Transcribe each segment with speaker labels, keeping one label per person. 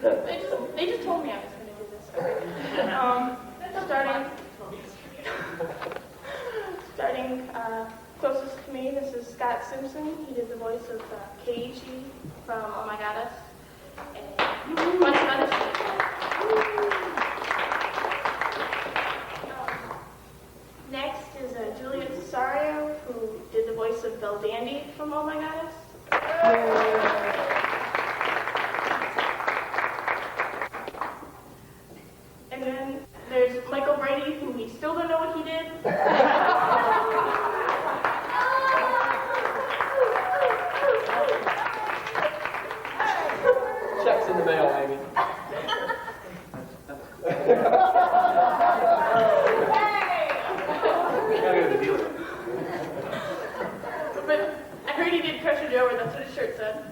Speaker 1: They just told me I was going to do this. Starting closest to me, this is Scott Simpson. He did the voice of Keiichi from Oh My Goddess. And bunch of other stuff. Next is Juliet Cesario, who did the voice of Belle Dandy from Oh My Goddess. And then there's Michael Brady, who we still don't know what he did.
Speaker 2: Checks in the mail, Amy.
Speaker 1: But I heard he did Pressure Joe, or that's what his shirt said.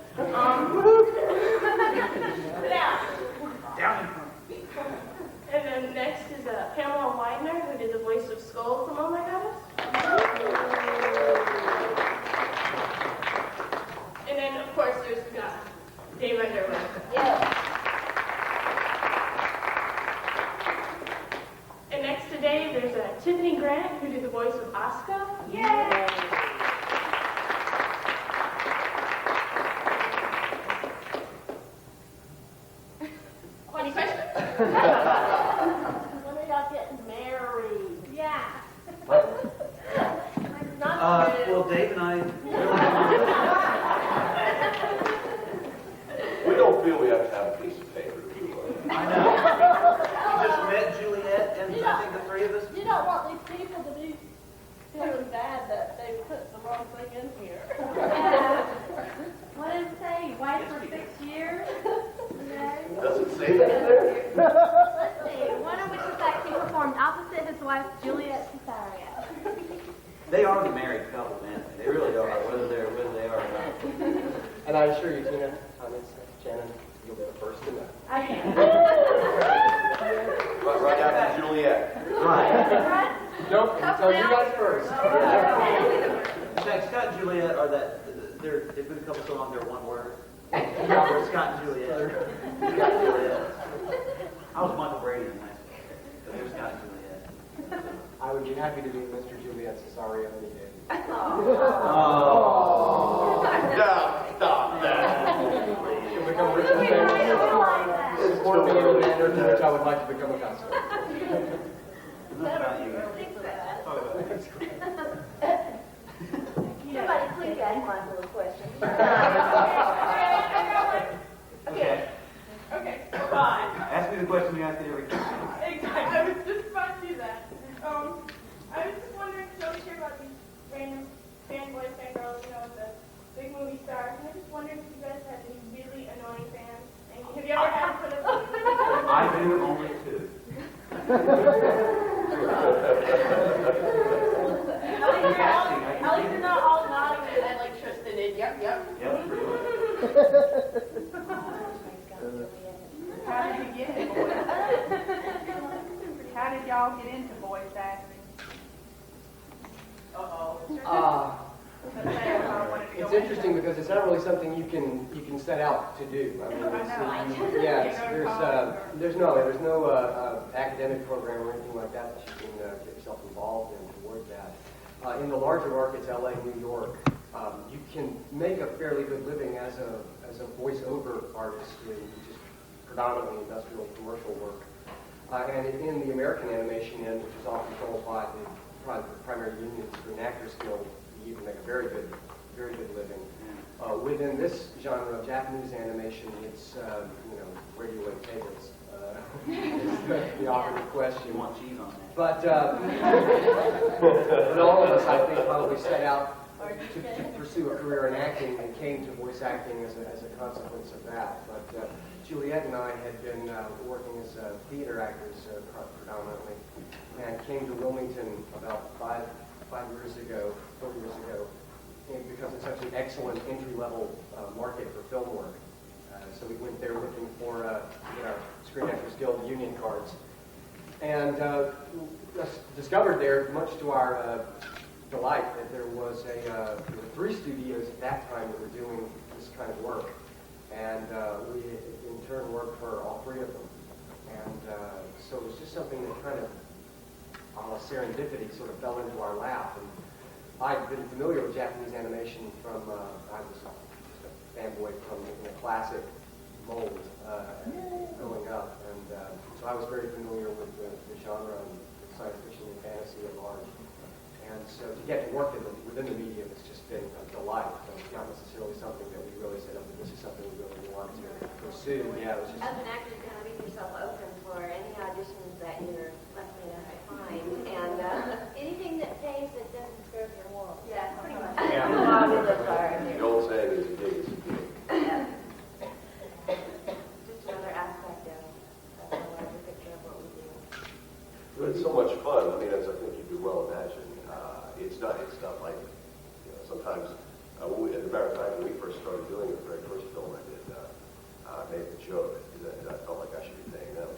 Speaker 3: Down in front.
Speaker 1: And then next is Pamela Weidner, who did the voice of Skull from Oh My Goddess. And then, of course, there's Dave Underwood.
Speaker 4: Yeah.
Speaker 1: And next today, there's Tiffany Grant, who did the voice of Asuka.
Speaker 4: Yay!
Speaker 1: Any questions?
Speaker 4: When are y'all getting married? Yeah.
Speaker 3: Well, Dave and I...
Speaker 5: We don't feel we have to have a piece of paper.
Speaker 3: I know. You just met Juliet and I think the three of us.
Speaker 4: You don't want these people to be feeling bad that they put the wrong thing in here.
Speaker 6: What does it say? Wife for 6 years?
Speaker 5: Does it say that there?
Speaker 6: Let's see. One of which is actually performed opposite his wife, Juliet Cesario.
Speaker 3: They are the married couple, man. They really are, whether they are or not.
Speaker 2: And I assure you, Tina, comments, Shannon, you'll be the first to know.
Speaker 6: I can.
Speaker 5: Right after Juliet.
Speaker 3: Right.
Speaker 2: Nope, tell you guys first.
Speaker 3: In fact, Scott and Juliet are they've been a couple so long, they're one word. Scott and Juliet. Scott and Juliet. I was Michael Brady in high school, but they were Scott and Juliet.
Speaker 2: I would be happy to be Mr. Juliet Cesario any day.
Speaker 3: Oh.
Speaker 5: Stop that.
Speaker 2: She'll become rich and famous. Support me in a manner to which I would like to become accustomed.
Speaker 3: Enough about you.
Speaker 4: Somebody please ask Michael a question.
Speaker 1: Okay, fine.
Speaker 3: Ask me the question you ask me every time.
Speaker 1: Exactly. I was just about to do that. I was just wondering, so we hear about these random fanboys, fangirls, the big movie stars, and I just wondered if you guys had any really annoying fans. And have you ever had to put up with
Speaker 3: I do only two.
Speaker 1: At least you're not all nodding to that like Tristan did. Yep.
Speaker 3: Yep.
Speaker 7: How did you get into voice acting? How did y'all get into voice acting?
Speaker 2: It's interesting because it's not really something you can set out to do. I mean, there's no academic program or anything like that you can get yourself involved in towards that. In the larger markets, LA, New York, you can make a fairly good living as a voiceover artist in just predominantly industrial commercial work. And in the American animation end, which is all controlled by the primary unions through an Actors Guild, you can make a very good living. Within this genre of Japanese animation, it's radio wave tables. The operative question.
Speaker 3: You want cheese on that?
Speaker 2: But all of us, I think, probably set out to pursue a career in acting and came to voice acting as a consequence of that. But Juliet and I had been working as theater actors predominantly, and came to Wilmington about 4 years ago, and because it's such an excellent entry-level market for film work. So we went there looking for our Screen Actors Guild union cards, and discovered there, much to our delight, that there were 3 studios at that time that were doing this kind of work. And we, in turn, worked for all three of them. And so it was just something that kind of, a la serendipity, sort of fell into our lap. And I'd been familiar with Japanese animation from, I was just a fanboy from the classic mold growing up. And so I was very familiar with the genre and science fiction and fantasy at large. And so to get to work within the medium has just been a delight. So it's not necessarily something that we really said, oh, this is something we really want to pursue. Yeah, it was just...
Speaker 8: As an actor, you kind of leave yourself open for any auditions that you're lucky enough to find. And
Speaker 6: Anything that pays that doesn't serve your morals.
Speaker 8: yeah, pretty much.
Speaker 2: Yeah.
Speaker 5: The old saying is a gig is a gig.
Speaker 8: Just another aspect of a larger picture of what we do.
Speaker 5: But it's so much fun. I mean, as I think you could well imagine, it's not like, you know, sometimes, as a matter of fact, when we first started doing it, the very first film I did, I made the joke that I felt like I should be paying them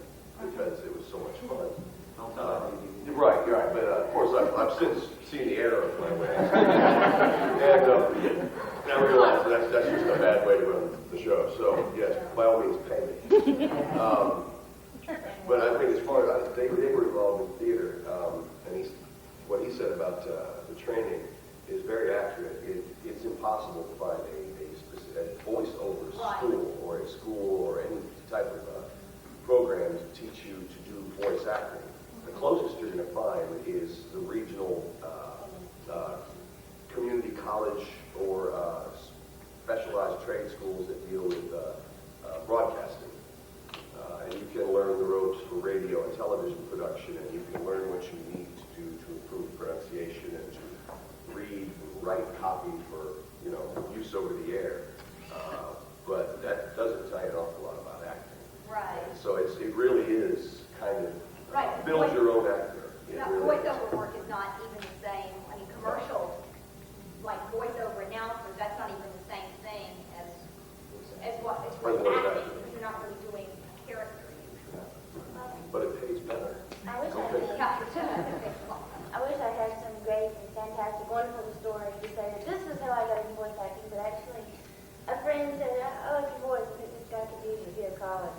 Speaker 5: because it was so much fun. Right, you're right. But of course, I've since seen the error of my ways. And I realize that's just a bad way to run the show. So, yes, by all means, pay me. But I think as far as they were involved in theater, and what he said about the training is very accurate. It's impossible to find a voice-over school or a school or any type of program to teach you to do voice acting. The closest you're going to find is the regional community college or specialized trade schools that deal with broadcasting. And you can learn the ropes for radio and television production, and you can learn what you need to do to improve pronunciation and to read and write copy for, you know, use over the air. But that doesn't tell you an awful lot about acting.
Speaker 8: Right.
Speaker 5: So it really is kind of
Speaker 8: Right.
Speaker 5: build your own actor. It
Speaker 8: Now,
Speaker 5: really is.
Speaker 8: voiceover work is not even the same. I mean, commercial, like voiceover announcers, that's not even the same thing as what it's
Speaker 5: Right.
Speaker 8: acting, because you're not really doing a character usually.
Speaker 5: But it pays better.
Speaker 6: I wish I
Speaker 5: Okay.
Speaker 6: had. I wish I had some great and fantastic, wonderful story to say that this is how I got into voice acting, but actually a friend said, oh, it's your voice, I think this guy could use you here, call him.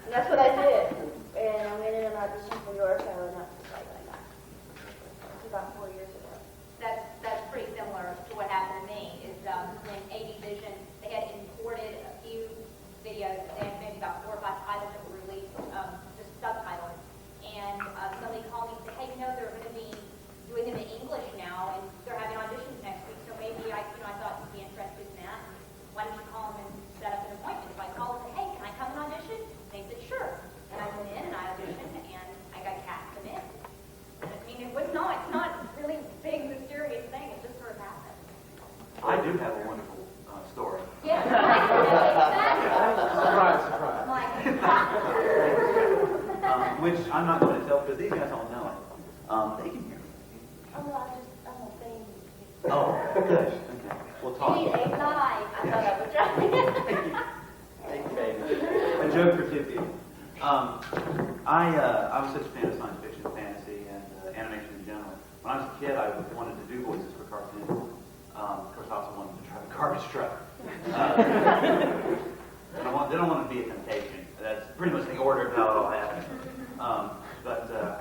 Speaker 6: And that's what I did. And I went in and auditioned for York, and that's like that. It was about 4 years ago.
Speaker 8: That's pretty similar to what happened to me. Is when AD Vision, they had imported a few videos. They had maybe about 4 or 5 titles that were released, just subtitled. And somebody called me and said, hey, you know, they're going to be doing them in English now, and they're having auditions next week. So maybe I thought you'd be interested in that. Why don't you call them and set up an appointment? So I called and said, hey, can I come and audition? They said, sure. And I went in and I auditioned and I got cast them in. I mean, it's not really big, mysterious thing. It just sort of happened.
Speaker 3: I do have a wonderful story.
Speaker 8: Yeah.
Speaker 2: Surprise.
Speaker 3: Which I'm not going to tell because these guys don't know it. They can hear me.
Speaker 6: Oh, well, I'm a thing.
Speaker 3: Oh, good. Okay. We'll talk.
Speaker 6: You need 8, 9. I thought I was right.
Speaker 3: A joke for 2 people. I was such a fan of science fiction, fantasy, and animation in general. When I was a kid, I wanted to do voices for cartoons. Of course, I also wanted to try the garbage truck. Then I wanted to be a temptation. That's pretty much the order of how it all happened. I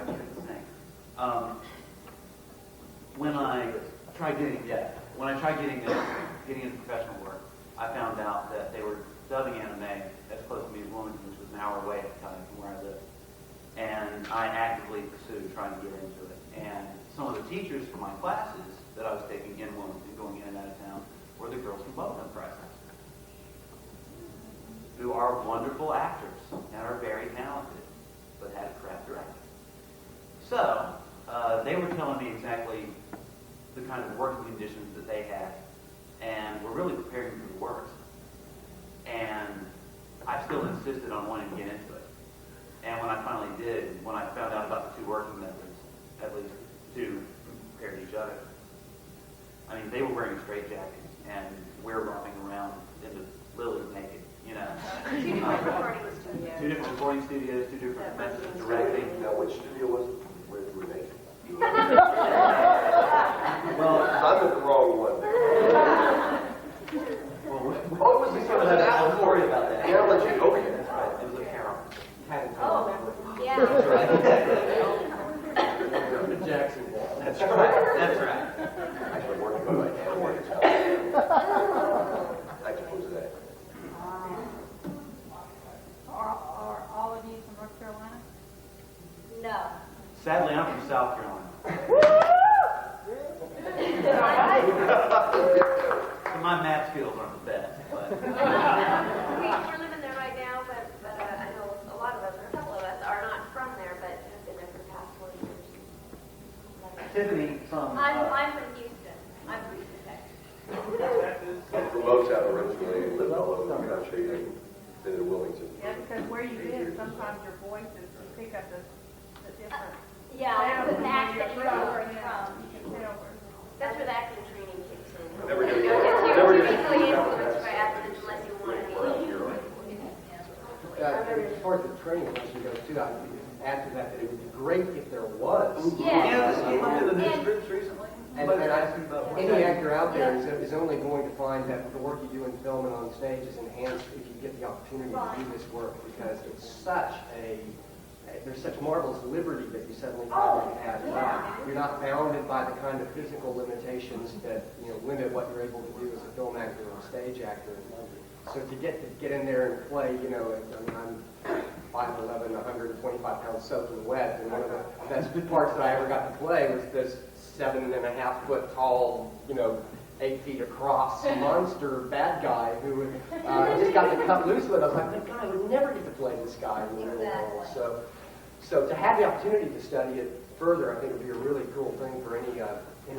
Speaker 3: can't sing. When I tried getting into professional work, I found out that they were dubbing anime as close to me as Wilmington, which was an hour away at the time from where I lived. And I actively pursued trying to get into it. And some of the teachers for my classes that I was taking in Wilmington, going in and out of town, were the girls from Bubblegum Prize, who are wonderful actors and are very talented, but had a crap director. So, they were telling me exactly the kind of working conditions that they had, and were really preparing me for the worst. And I still insisted on wanting to get into it. And when I finally did, when I found out about the 2 working methods, at least 2 compared to each other, I mean, they were wearing straitjackets, and we're romping around in the lilies naked, you know.
Speaker 8: 2 different recording studios.
Speaker 3: 2 different recording studios, 2 different methods of directing.
Speaker 5: Now, which studio was it where you were naked?
Speaker 3: Well,
Speaker 5: I'm at the wrong one.
Speaker 3: well,
Speaker 5: What was the
Speaker 3: That's right.
Speaker 2: Jacksonville.
Speaker 3: That's right. That's right.
Speaker 5: Actually, working on my animators. I suppose that.
Speaker 7: Are all of you from North Carolina?
Speaker 8: No.
Speaker 3: Sadly, I'm from South Carolina. So my math skills aren't the best. But.
Speaker 9: We're living there right now, but I know a lot of us, or a couple of us, are not from there, but have been there for the past 4 years.
Speaker 3: Tiffany from.
Speaker 8: I'm from Houston. I'm from Houston, Texas.
Speaker 5: I'm from Motown originally, lived all over the country, and been to Wilmington.
Speaker 7: Yeah, because where you live, sometimes your voices pick up the different.
Speaker 8: Yeah,
Speaker 7: sounds
Speaker 8: with the
Speaker 7: from where
Speaker 8: accent, you
Speaker 7: you're
Speaker 8: know where it's
Speaker 7: yeah,
Speaker 8: from.
Speaker 7: you can tell where.
Speaker 9: That's where the acting training kicks in.
Speaker 5: Never
Speaker 9: You
Speaker 5: get
Speaker 9: don't get too
Speaker 5: never get
Speaker 9: easily
Speaker 5: it.
Speaker 9: influenced by accents unless you want to be.
Speaker 2: As far as the training question goes too, I would add to that it would be great if there was.
Speaker 3: Yeah, this came up in the news strips recently.
Speaker 2: And any actor out there is only going to find that the work you do in film and on stage is enhanced if you get the opportunity to do this work, because it's there's such marvelous liberty that you suddenly find that you have. You're not bounded by the kind of physical limitations that limit what you're able to do as a film actor or a stage actor. So to get in there and play, I'm 5'11", 125 pounds soaking wet, and one of the best parts that I ever got to play was this 7.5 foot tall, 8 feet across monster bad guy who just got to cut loose with. I was like, that guy would never get to play this guy in the real world. So to have the opportunity to study it further, I think would be a really cool thing for any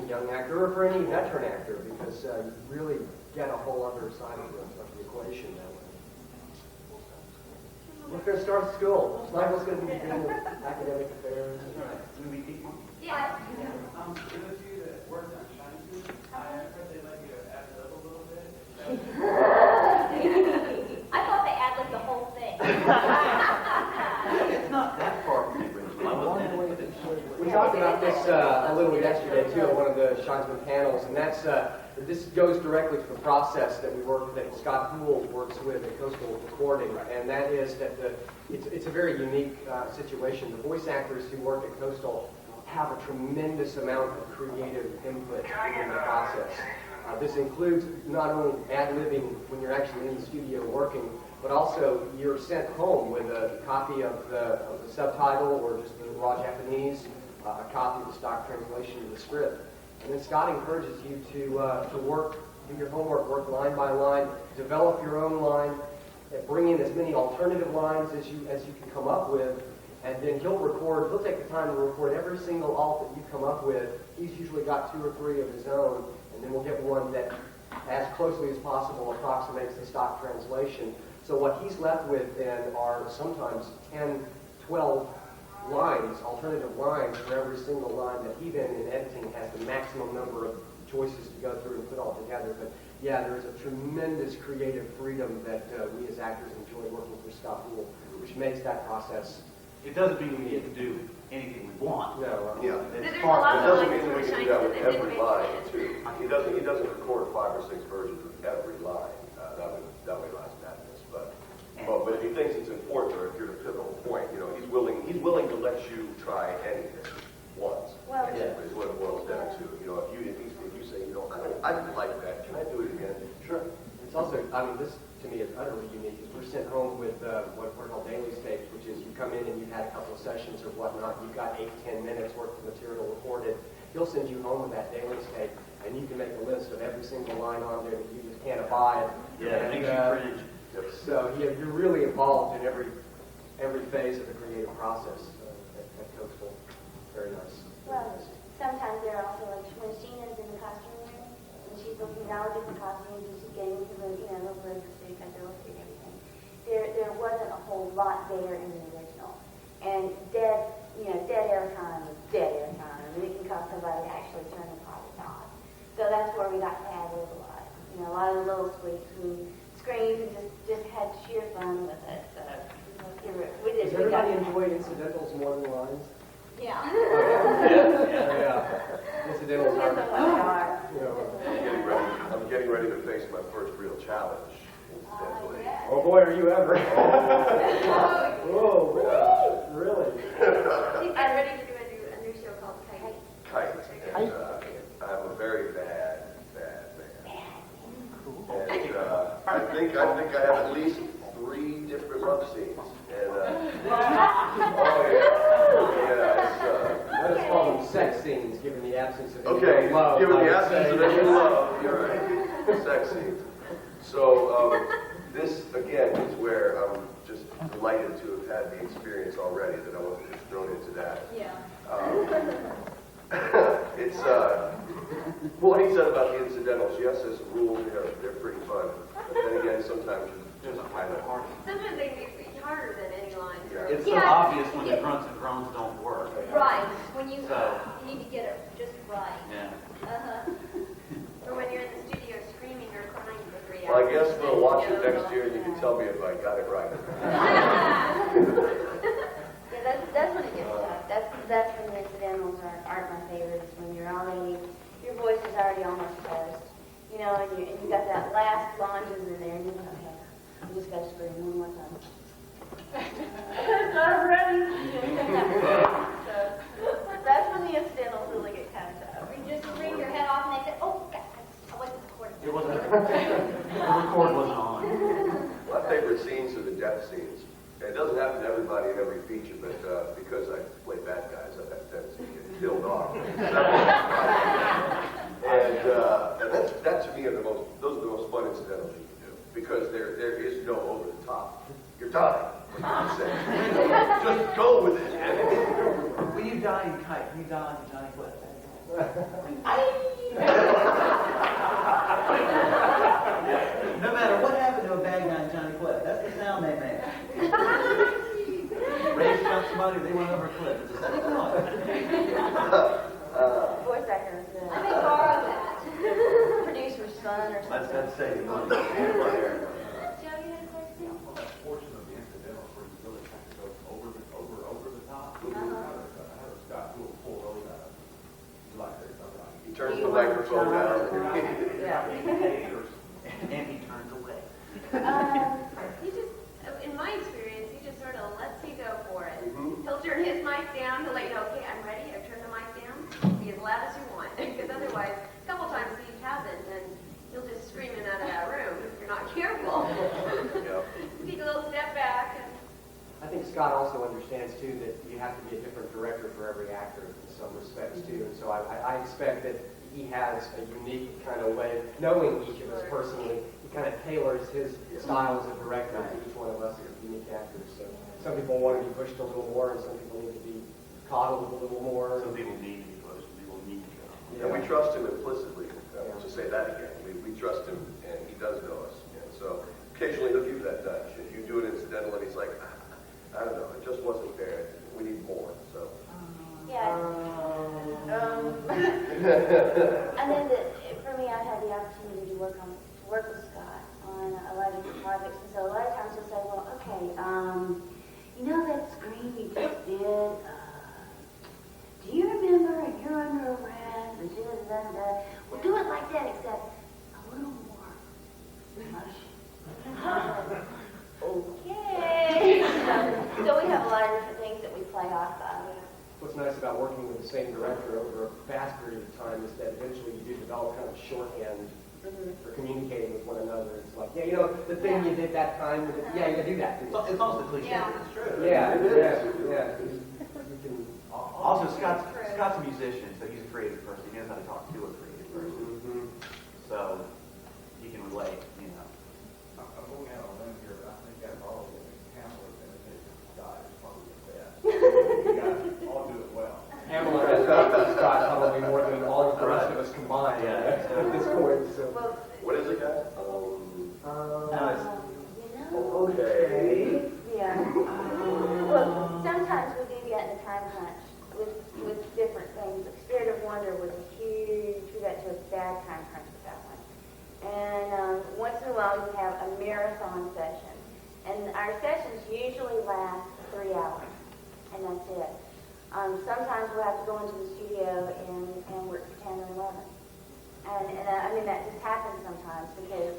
Speaker 2: young actor or for any veteran actor, because you really get a whole other side of the equation that way. We're going to start school. Michael's going to be doing academic affairs.
Speaker 8: Yeah.
Speaker 10: For those of you that worked on Shining, I heard they let you add it up a little bit.
Speaker 8: I thought they ad-libbed the whole thing.
Speaker 3: It's not that far from the original. I wasn't in it, but it's.
Speaker 2: We talked about this a little yesterday too at one of the Shinesman panels, and this goes directly to the process that Scott Poole works with at Coastal Recording, and that is that it's a very unique situation. The voice actors who work at Coastal have a tremendous amount of creative input in the process. This includes not only ad-libbing when you're actually in the studio working, but also you're sent home with a copy of the subtitle or just the raw Japanese, a copy of the stock translation of the script. And then Scott encourages you to work, do your homework, work line by line, develop your own line, bring in as many alternative lines as you can come up with, and then he'll take the time to record every single alt that you come up with. He's usually got 2 or 3 of his own, and then we'll get one that as closely as possible approximates the stock translation. So what he's left with then are sometimes 10, 12 lines, alternative lines for every single line that he then in editing has the maximum number of choices to go through and put all together. But yeah, there's a tremendous creative freedom that we as actors enjoy working for Scott Poole, which makes that process.
Speaker 3: It doesn't mean we get to do anything we want.
Speaker 2: No.
Speaker 5: Yeah.
Speaker 3: It's
Speaker 9: There's a
Speaker 3: part
Speaker 9: lot
Speaker 3: of
Speaker 5: It
Speaker 3: it.
Speaker 5: doesn't mean that we can do that with
Speaker 9: Shinesman that
Speaker 5: every
Speaker 9: didn't
Speaker 5: line,
Speaker 9: mention
Speaker 5: too. He doesn't record 5 or 6 versions of every line. That would last madness. But if he thinks it's important, or if you're at a pivotal point, he's willing to let you try anything once.
Speaker 6: Well,
Speaker 5: Is what it boils down to. If you say, I didn't like that. Can I do it again? Sure.
Speaker 2: It's also, this to me is utterly unique, because we're sent home with what we're called daily tapes, which is you come in and you've had a couple of sessions or whatnot, you've got 8-10 minutes worth of material recorded. He'll send you home with that daily tape, and you can make a list of every single line on there that you just can't abide.
Speaker 3: Yeah, it makes you cringe.
Speaker 2: So you're really involved in every phase of the creative process at Coastal. Very nice.
Speaker 6: well, sometimes they're also like when Sheena's in the costume room and she's looking at all the different costumes and she's getting into the the list so you got the look and everything. There wasn't a whole lot there in the original, and dead air time is dead air time, and it can cause somebody to actually turn the product on. So that's where we got to add a lot. A lot of the little squeaks and screams, and just had sheer fun with it. So we did.
Speaker 2: Does everybody enjoy incidentals more than lines?
Speaker 8: Yeah.
Speaker 2: Yeah. Incidentals are.
Speaker 5: I'm getting ready to face my first real challenge, incidentally.
Speaker 2: Oh boy, are you ever? Whoa, really?
Speaker 5: think I have at least 3 different love scenes. And, oh yeah, it's,
Speaker 2: Let us call them sex scenes, given the absence of any
Speaker 5: okay,
Speaker 2: love.
Speaker 5: given
Speaker 2: I
Speaker 5: the
Speaker 2: would
Speaker 5: absence
Speaker 2: say.
Speaker 5: of any love, you're right. Sex scenes. So this again is where I'm just delighted to have had the experience already. That I wasn't just thrown into that.
Speaker 8: Yeah.
Speaker 5: It's what he said about the incidentals. Yes, there's rules. They're pretty fun. But then again, sometimes you're just kind of hard.
Speaker 9: Sometimes they can be harder than any lines.
Speaker 5: Yeah.
Speaker 3: It's so obvious when the grunts and groans don't work.
Speaker 8: Right, when you
Speaker 3: So-
Speaker 8: need to get it just right.
Speaker 3: Yeah.
Speaker 9: Or when you're in the studio screaming or crying for 3 hours.
Speaker 5: Well, I guess we'll watch it next year, and you can tell me if I got it right.
Speaker 6: Yeah, that's when it gets tough. That's when the incidentals aren't my favorites. When your voice is already almost toast, you know, and you got that last lunges in there, and you're like, okay, I just got to scream one more time.
Speaker 4: I'm ready.
Speaker 6: So that's when the incidentals really get kind of tough.
Speaker 8: You just scream your head off and they say, oh, God, I wasn't recording.
Speaker 3: It wasn't. The record wasn't on.
Speaker 5: My favorite scenes are the death scenes. It doesn't happen to everybody in every feature, but because I play bad guys, I have a tendency to get killed off. And that to me are those are the most fun incidentals you can do, because there is no over the top. You're dying. What do you say? Just go with it.
Speaker 3: Will you die in kite? Will you die like Johnny Quest? No matter what happened to a bad guy in Johnny Quest, that's the sound they make. Ray shot somebody, they went over a cliff. It's the same noise.
Speaker 6: Voice actor is
Speaker 8: I may borrow that.
Speaker 6: producer's son or something.
Speaker 3: Let's say the money.
Speaker 8: Joe, you had a question?
Speaker 10: Portion of the incidentals where you really have to go over the top. I had a Scott do a full roll out. Like there's something.
Speaker 5: He turns the microphone down.
Speaker 3: And he turns away.
Speaker 9: He just, in my experience, he just sort of lets you go for it.
Speaker 5: Mhm.
Speaker 9: He'll turn his mic down. He'll let you know, okay, I'm ready. I've turned the mic down. Be as loud as you want. Because otherwise, a couple times he hasn't, and you'll just scream him out of that room if you're not careful.
Speaker 5: Yep.
Speaker 9: Take a little step back. And
Speaker 2: I think Scott also understands, too, that you have to be a different director for every actor in some respects, too. And so I expect that he has a unique kind of way of knowing each of us personally. He kind of tailors his style as a director to each one of us as unique actors. So some people want to be pushed a little more, and some people need to be coddled a little more.
Speaker 3: Some people need to be pushed, some people need to go.
Speaker 5: And we trust him implicitly. I'll just say that again. We trust him, and he does know us. And so occasionally he'll give that touch. If you do an incidental, and he's like, I don't know, it just wasn't there. We need more. So.
Speaker 6: Yeah. And then for me, I've had the opportunity to work with Scott on a lot of different projects, and so a lot of times he'll say, well, okay, you know that screen you just did? Do you remember you're under arrest? Well, do it like that, except a little more emotion. Okay. So we have a lot of different things that we play off of.
Speaker 2: What's nice about working with the same director over a vast period of time is that eventually you do develop kind of shorthand for communicating with one another. It's like, yeah, you know, the thing you did that time, yeah, you do that.
Speaker 3: It's almost a cliche,
Speaker 8: Yeah.
Speaker 3: but it's true.
Speaker 2: Yeah,
Speaker 5: It is.
Speaker 2: yeah. You can,
Speaker 3: Also, Scott's a musician, so he's a creative person. He knows how to talk to a creative person. So he can relate, you know.
Speaker 10: I'm going out on a limb here, but I think that probably Pamela's imitation of Scott is probably the best. You guys all do it well.
Speaker 2: Pamela has worked with Scott probably more than all of the rest of us combined
Speaker 3: Yeah.
Speaker 2: at this point. So.
Speaker 6: Well,
Speaker 5: What is it, guys?
Speaker 6: okay. Yeah. Well, sometimes we do get in a time crunch with different things. Like Spirit of Wonder was a huge, we got to a bad time crunch with that one. And once in a while we have a marathon session. And our sessions usually last 3 hours. And that's it. Sometimes we'll have to go into the studio and work for 10 or 11. And I mean, that just happens sometimes because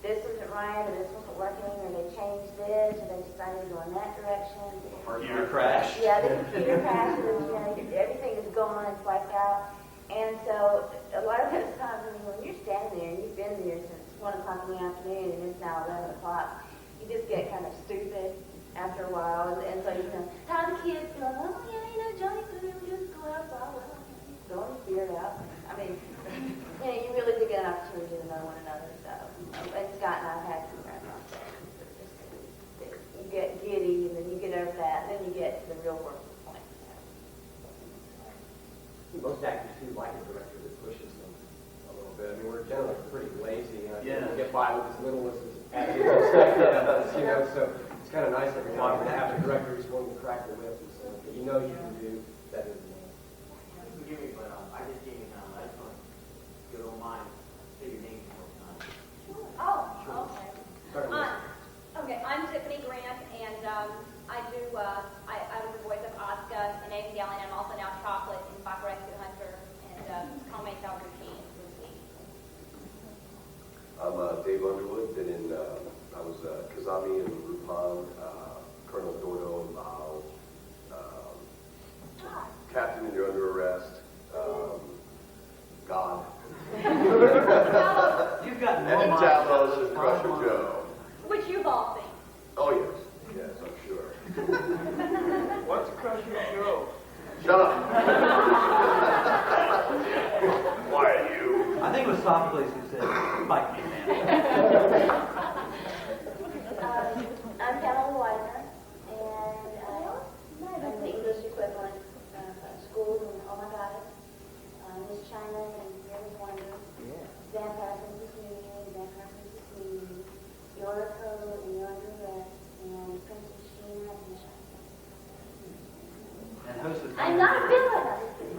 Speaker 6: this isn't right, or this wasn't working, or they changed this, or they decided to go in that direction.
Speaker 3: Computer crash.
Speaker 6: Yeah, the computer crashes, and everything is gone and swiped out. And so a lot of those times, I mean, when you're standing there and you've been there since 1 o'clock in the afternoon, and it's now 11 o'clock. You just get kind of stupid after a while, and so you know, how the kids go, oh yeah, you know, Johnny's gonna just go outside, well, go and figure it out. I mean, you know, you really do get an opportunity to know one another. So, and Scott and I have had some grandmas that you get giddy, and then you get over that, and then you get to the real work point.
Speaker 2: Most actors do like a director that pushes them a little bit. I mean, we're generally pretty lazy. You know, we get by with as little as expected, you know, so it's kind of nice every now and then to have a director who's willing to crack the whip and stuff that you know you can do better than that.
Speaker 3: Forgive me, but I just gave you time. I just want to, if you don't mind, say your name one more time.
Speaker 8: Oh, okay. Okay, I'm Tiffany Grant, and I was the voice of Oscar in Avondale, and I'm also now Chocolate in Fox Rescue Hunter, and Homemade Salad Routine.
Speaker 5: I'm Dave Underwood. Been in, I was Kazami in Rupon, Colonel Dordo in Lao, Captain and You're Under Arrest, God.
Speaker 3: You've got
Speaker 5: And
Speaker 3: more
Speaker 5: in
Speaker 3: money.
Speaker 5: Talos and Crusher Joe.
Speaker 8: Which you've all seen.
Speaker 5: Oh yes, yes, I'm sure.
Speaker 10: What's Crusher Joe?
Speaker 5: Shut up. Why are you?
Speaker 3: I think it was Sophocles who said, "Fight me, man."
Speaker 6: I'm Pamela Weidner, and I'm the English equivalent of schools in Oh My Goddess, Miss China and Mary's Wonder, Vampire Princess Union, Vampire Princess Queen, Yoriko and You're Under Arrest, and Princess Sheena and Miss China.
Speaker 3: And hosted.
Speaker 6: I'm not a villain. I'm just kidding.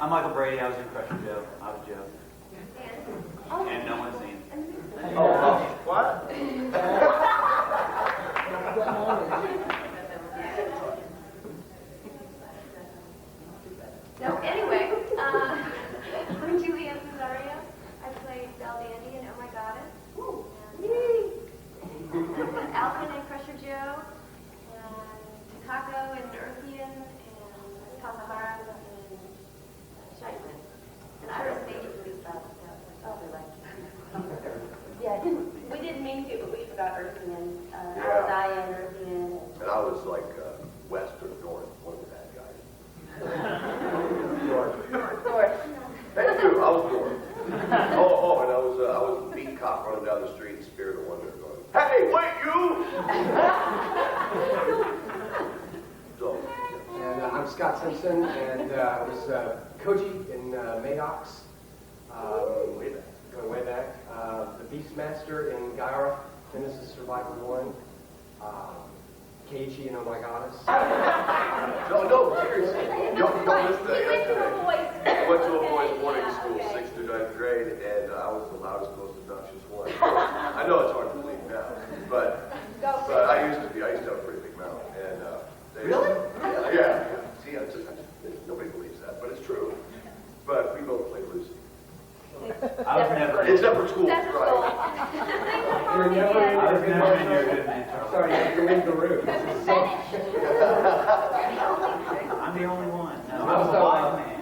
Speaker 3: I'm Michael Brady. I was in Crusher Joe. I was Joe. And no one's seen.
Speaker 10: Oh, what?
Speaker 9: So anyway, I'm Juliet Cesario. I played Belle Dandy in Oh My Goddess. And Alvin and Crusher Joe. And Takako and Earthian. And Kasahara and Shaitan. And Iris Major Police
Speaker 6: Yeah, we didn't mean to, but we forgot Earthian. I was Diane Earthian.
Speaker 5: And I was like West or North, one of the bad guys.
Speaker 6: North.
Speaker 5: Thank you. I was North. Oh, and I was a beat cop running down the street in Spirit of Wonder going, "Hey, wait, you!" So,
Speaker 2: And I'm Scott Simpson, and I was Koji in Maddox, going way back. The Beastmaster in Gaira, Genesis Survivor 1. Keiichi in Oh My Goddess.
Speaker 5: no, seriously. Don't listen to
Speaker 8: He went to a
Speaker 5: that.
Speaker 8: boys'
Speaker 5: I went to a boys'
Speaker 8: okay,
Speaker 5: boarding
Speaker 8: yeah,
Speaker 5: school,
Speaker 8: okay.
Speaker 5: 6th through 9th grade, and I was the loudest, most obnoxious one. I know it's hard to believe now, but I used to be. I used to have a pretty big mouth, and
Speaker 3: Really?
Speaker 5: Yeah. See, nobody believes that, but it's true. But we both played Lucy.
Speaker 3: I was never.
Speaker 5: Except for school,
Speaker 6: Except for
Speaker 5: right?
Speaker 2: You're never in
Speaker 3: I was
Speaker 2: your
Speaker 3: never in your good man, Charlie.
Speaker 2: Sorry, you have to leave the room.
Speaker 3: I'm the only one. No, I
Speaker 2: Also,
Speaker 3: was a wild man.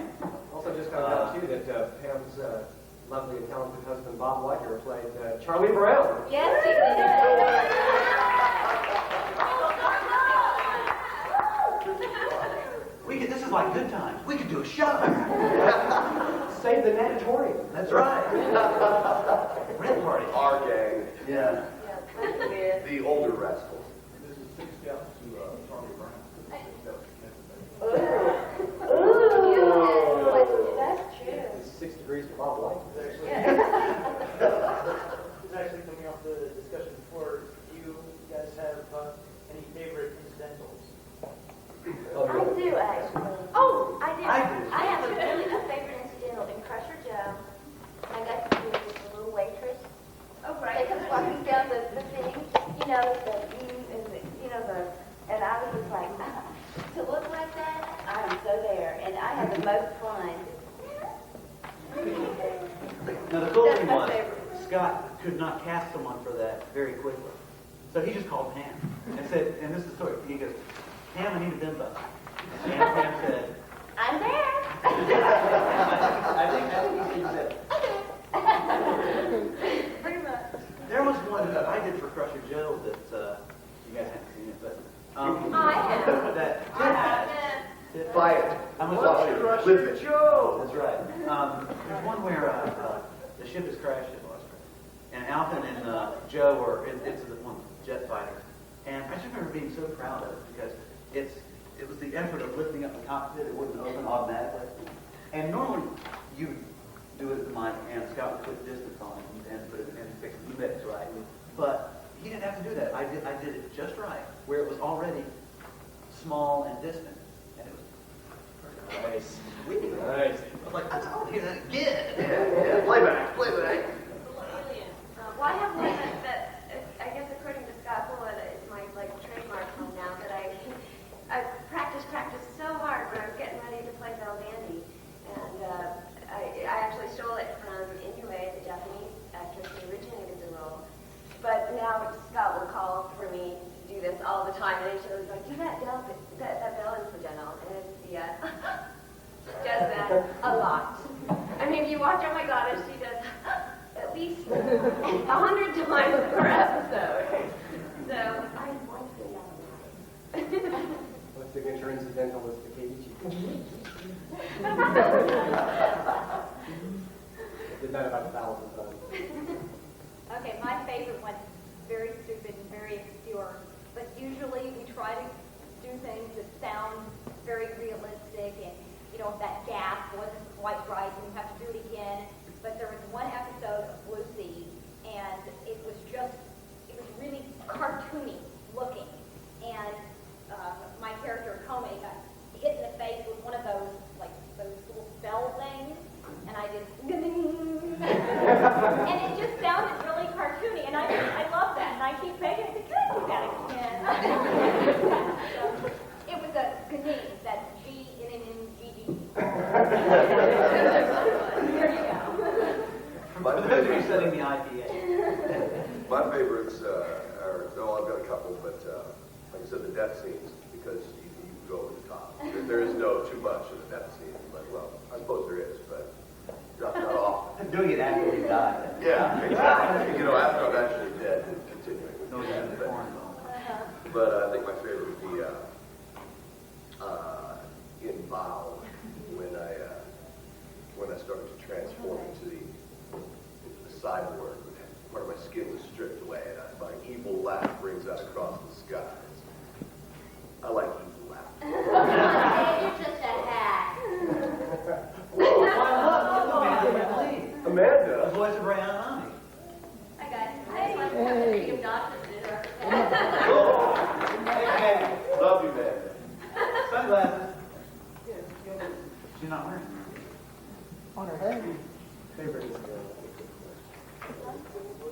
Speaker 2: Also, just found out too that Pam's lovely and talented husband Bob Weidner played Charlie Brown.
Speaker 6: Yes, he did.
Speaker 3: This is like good times. We could do a show.
Speaker 2: Save the natatorium.
Speaker 3: That's right. Rent party.
Speaker 5: Our gang,
Speaker 3: Yeah.
Speaker 5: the older rascals.
Speaker 10: This is 6 steps to Charlie Brown. 6 steps to Memphis.
Speaker 6: Ooh, that's true.
Speaker 2: It's 6 degrees for Bob Weidner.
Speaker 11: It's actually coming off the discussion before. Do you guys have any favorite incidentals?
Speaker 6: I do, actually. Oh, I do.
Speaker 3: I do.
Speaker 6: I have a favorite incidental in Crusher Joe. I got to do it with the little waitress.
Speaker 9: Oh, right.
Speaker 6: They come walking down the thing, you know, and I was just like, to look like that, I am so there. And I had the most fun.
Speaker 3: Now the cool
Speaker 6: That's
Speaker 3: thing
Speaker 6: my
Speaker 3: was,
Speaker 6: favorite.
Speaker 3: Scott could not cast someone for that very quickly. So he just called Pam and said, and this is the story, he goes, "Pam, I need a bimbo." And Pam said,
Speaker 6: I'm there.
Speaker 3: I think he said,
Speaker 5: Buy it.
Speaker 3: I'm gonna
Speaker 5: Watch
Speaker 3: watch
Speaker 5: it.
Speaker 3: it.
Speaker 5: Rush
Speaker 3: Live
Speaker 5: the
Speaker 3: it.
Speaker 5: show.
Speaker 3: That's right. There's one where the ship has crashed in Western, and Alvin and Joe are it's one jet fighter, and I just remember being so proud of it because it was the effort of lifting up the cockpit. It wouldn't open automatically, and normally you do it with my hand. Scott would put distance on it and put it and fix the mix right, but he didn't have to do that. I did it just right, where it was already small and distant, and it was
Speaker 2: Nice.
Speaker 3: sweet.
Speaker 2: Nice.
Speaker 3: I was like, I told you that again.
Speaker 5: Yeah, playback.
Speaker 9: Well, I have one that I guess according to Scott Bullitt is my trademark one now that I practiced so hard when I was getting ready to play Belle Dandy, and I actually stole it from Inoue, the Japanese actress who originated the role. But now Scott will call for me to do this all the time, and she'll be like, do that Belle incidental, and it's the does that a lot. I mean, if you watch Oh My Goddess, she does at least 100 times per episode. So I like it that.
Speaker 2: My signature incidental is the Keiichi. I did that about 1,000 times.
Speaker 8: Okay, my favorite one, very stupid and very obscure, but usually we try to do things that sound very realistic and, you know, if that gas wasn't quite right, and you have to do it again. But there was one episode of Lucy, and it was really cartoony looking. And my character, Kome, got hit in the face with one of those little bell things, and I did, and it just sounded really cartoony, and I love that, and I keep making it, can I do that again? So, it was a Gnee, that's G-N-N-G-G. There you go.
Speaker 5: My
Speaker 3: For those of you
Speaker 5: favorites,
Speaker 3: setting the IPA.
Speaker 5: my favorites are, no, I've got a couple, but like I said, the death scenes, because you go over the top. There is no too much in the death scene. Like, well, I suppose there is, but not often.
Speaker 3: Doing it after you die.
Speaker 5: Yeah, exactly. You know, after I'm actually dead and continuing with
Speaker 3: No,
Speaker 5: that.
Speaker 3: yeah, the corn bone.
Speaker 5: But I think my favorite would be in Bow when I started to transform into the cyborg, where my skin was stripped away and my evil laugh rings out across the sky. I like evil laughter.
Speaker 6: You're just a hat.
Speaker 3: Why look,
Speaker 5: Amanda.
Speaker 3: the voice of Rihanna.
Speaker 6: Hi, guys. I just want to be obnoxious
Speaker 3: Hey,
Speaker 5: Love you, man.
Speaker 3: sunglasses. She's not wearing them.
Speaker 11: On her head.
Speaker 2: Favorite is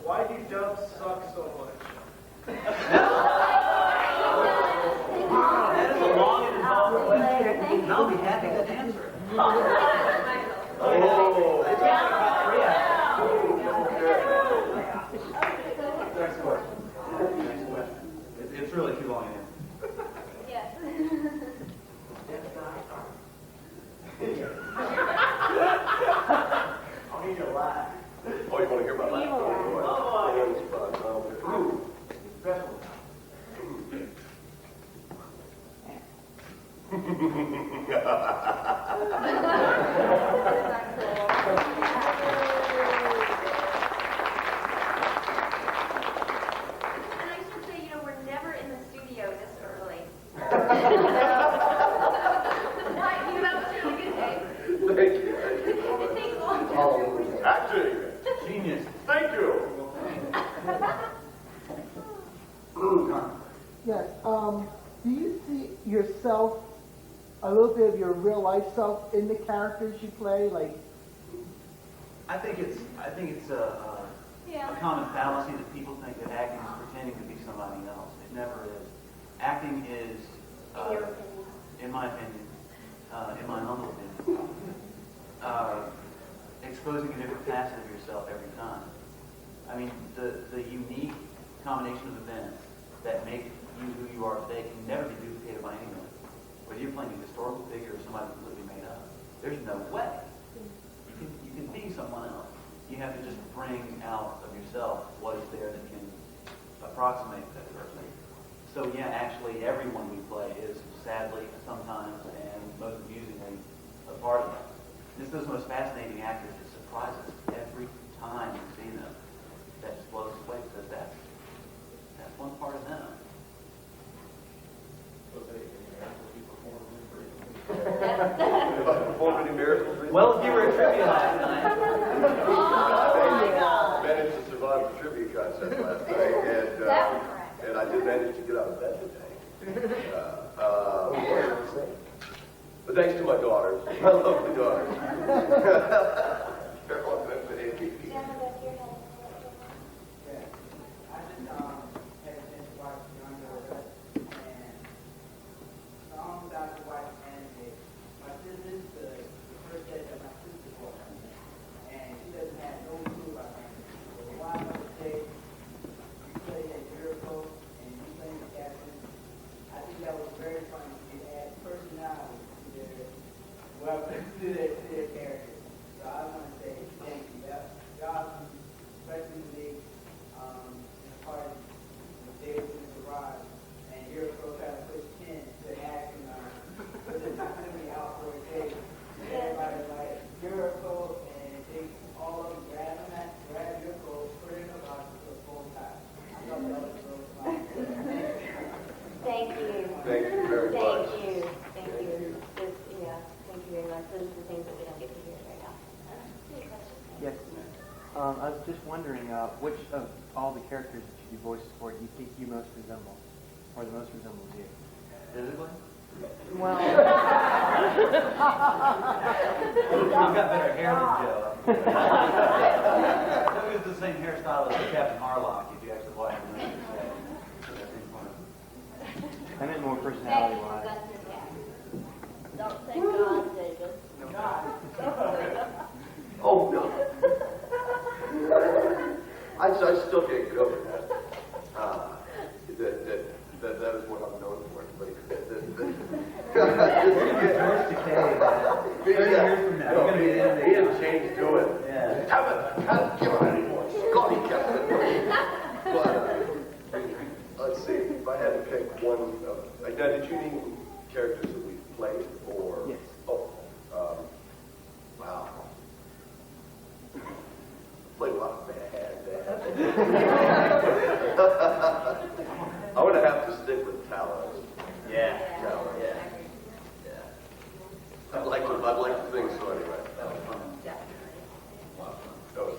Speaker 11: Why do dumps suck so much?
Speaker 3: That is a long and involved question, and I'll be happy to answer it. It's like about 3 hours.
Speaker 2: Next question.
Speaker 3: Next question. It's really too long an answer.
Speaker 8: Yes.
Speaker 11: I'll need your laugh.
Speaker 5: Oh, you want to hear my laugh? Ooh.
Speaker 9: And I should say, we're never in the studio this early. That was really good, Dave.
Speaker 5: Thank you.
Speaker 9: It takes long to
Speaker 5: Acting.
Speaker 3: Genius.
Speaker 5: Thank you.
Speaker 12: Yes. Do you see yourself, a little bit of your real life self in the characters you play? Like,
Speaker 3: I think it's a common fallacy that people think that acting is pretending to be somebody else. It never is. Acting is, in my opinion, in my humble opinion, exposing a different facet of yourself every time. I mean, the unique combination of events that make you who you are today can never be duplicated by anyone. Whether you're playing a historical figure or somebody completely made up, there's no way. You can be someone else. You have to just bring out of yourself what is there that can approximate that person. So yeah, actually everyone we play is sadly sometimes and just those most fascinating actors that surprise us every time we see them. That just blows us away because that's one part of them.
Speaker 10: So they miracles you performed in Brady.
Speaker 5: If I performed any miracles,
Speaker 3: Well, if you were at trivia last night.
Speaker 4: Oh my God.
Speaker 5: I managed to survive the trivia contest last night, and I did manage to get out of bed today. But thanks to my daughters, my lovely daughters. They're all good today.
Speaker 11: Yeah, I just had a chance to watch Underwood, and songs about the wife animated. My sister's the first day that my sister was, and she doesn't have no clue about animation. So a while ago today, you played a miracle, and you played the captain. I think that was very funny. It adds personality to their characters. So I want to say thank you. Y'all, especially the big part of David in the garage, and you're supposed to push 10 to action with the Tiffany out for a day. Everybody's like, you're a coat, and they all of them grab your coat, put it in the box, and put full time. I thought that was so fun.
Speaker 6: Thank you.
Speaker 5: Thank you very much.
Speaker 6: Thank you. Thank you. Thank you very much. Those are the things that we don't get to hear right now. Any questions?
Speaker 13: Yes. I was just wondering, which of all the characters that you voiced for do you think you most resemble, or the most resembles you?
Speaker 3: Physically?
Speaker 13: Well,
Speaker 3: I've got better hair than Joe. That was the same hairstyle as Captain Harlock, if you actually watch the movie.
Speaker 13: I meant more personality-wise.
Speaker 4: Don't say God, David.
Speaker 5: Oh, no. I still can't get over that. That is what I'm known for.
Speaker 3: George Takei, man. 30 years from now, you're going to be the end.
Speaker 5: He didn't change to it.
Speaker 3: Yeah.
Speaker 5: Haven't given anymore. Scotty kept it. But, let's see. If I had to pick one of... Now, did you name characters that we've played, or...
Speaker 13: Yes.
Speaker 5: Oh, wow. Played a lot of bad dads. I'm going to have to stick with Talos.
Speaker 3: Yeah.
Speaker 5: Talos.
Speaker 3: Yeah.
Speaker 5: I'd like to think so anyway.
Speaker 3: That was fun.
Speaker 5: That was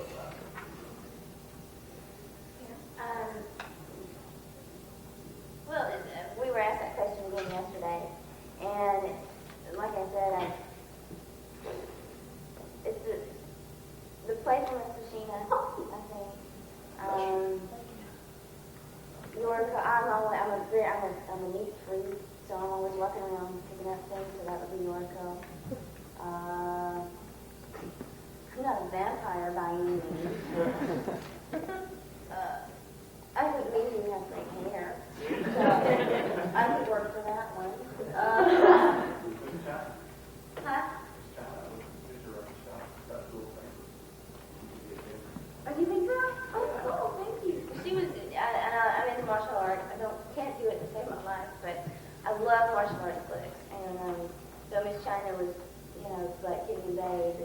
Speaker 6: Well, we were asked that question again yesterday, and like I said, it's the playfulness of Sheena, I think. I'm a neat freak, so I'm always walking around picking up things, so that would be Yorko. I'm not a vampire by any means. I think maybe you have great hair, so I would work for that one. Huh? Oh, you think so? Oh, cool, thank you. She was, I'm into martial arts. Can't do it to save my life, but I love martial arts flicks. And so Miss China was, like getting bathed,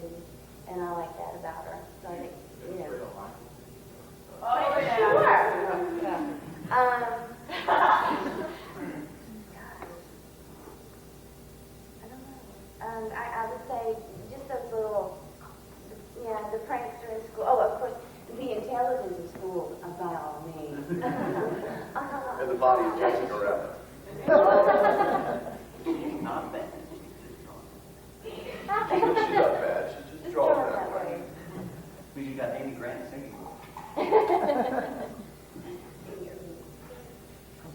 Speaker 6: and I like that about her. So I think,
Speaker 7: Oh, yeah.
Speaker 6: Sure. I would say just those little, the prankster in school. Oh, of course, the intelligence in school, by all means.
Speaker 5: and the body of Jessica Rabbit.
Speaker 3: She's not bad.
Speaker 5: She's not bad. She's just drawn that way.
Speaker 3: Because you got Amy Grant singing. How's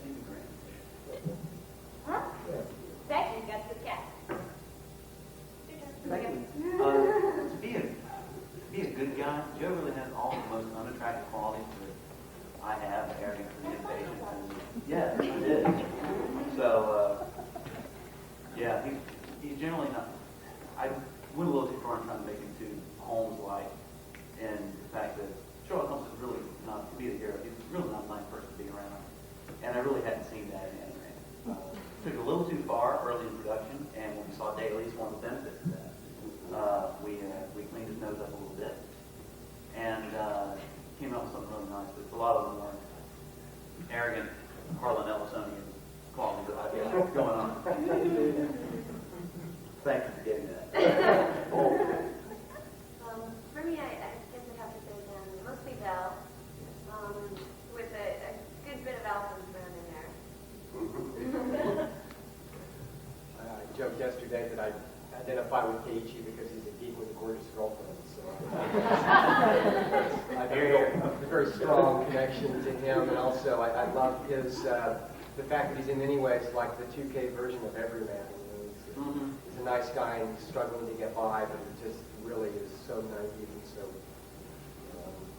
Speaker 3: Amy Grant?
Speaker 8: Huh? Becky's got the cat.
Speaker 3: To be a good guy, Joe really has all the most unattractive qualities that I have, arrogance and impatience. Yeah, he did. So, he's generally not. I went a little too far in trying to make him too Holmes-like, and the fact that Sherlock Holmes is really not, to be the hero, he's really not a nice person to be around. And I really hadn't seen that in Animazement. Took it a little too far early in production, and when we saw dailies, one of the benefits of that, we Thank you for getting that.
Speaker 9: For me, I guess I'd have to say again, mostly Belle, with a good bit of Alvin thrown in there.
Speaker 2: I joked yesterday that I identify with Keiichi because he's a geek with a gorgeous girlfriend. So I feel a very strong connection to him, and also I love his the fact that he's in many ways like the 2K version of Everyman. You know, he's a nice guy and he's struggling to get by, but he just really is so naive and so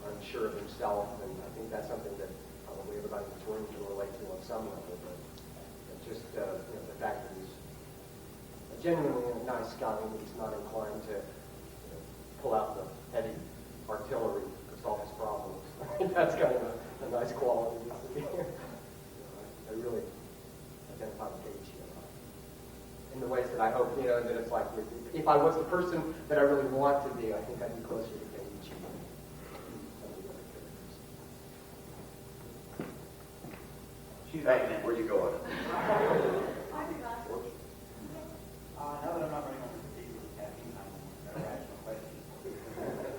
Speaker 2: unsure of himself, and I think that's something that probably everybody in the room can relate to on some level. But just the fact that he's genuinely a nice guy and he's not inclined to pull out the heavy artillery to solve his problems. That's kind of a nice quality. I really identify with Keiichi a lot. In the ways that I hope, that it's like, if I was the person that I really want to be, I think I'd be closer to Keiichi than some of the other characters.
Speaker 5: Hey, where you going?
Speaker 10: Now that I'm not running on the TV with caffeine, I'm a rational question.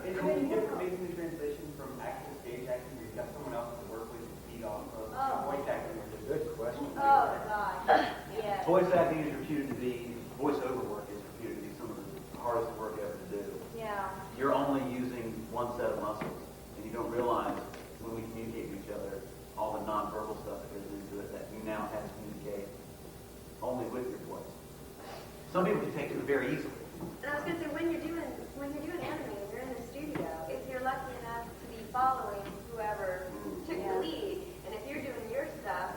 Speaker 10: Is there any difference making the transition from actual stage acting where you've got someone else to work with and feed off of voice acting?
Speaker 2: Good question.
Speaker 8: Oh, gosh. Yeah.
Speaker 3: Voice acting is reputed to be, voiceover work is reputed to be some of the hardest work ever to do.
Speaker 8: Yeah.
Speaker 3: You're only using one set of muscles, and you don't realize when we communicate with each other, all the nonverbal stuff that goes into it, that you now have to communicate only with your voice. Some people can take it very easily.
Speaker 9: And I was going to say, when you're doing animating, you're in the studio, if you're lucky enough to be following whoever took the lead, and if you're doing your stuff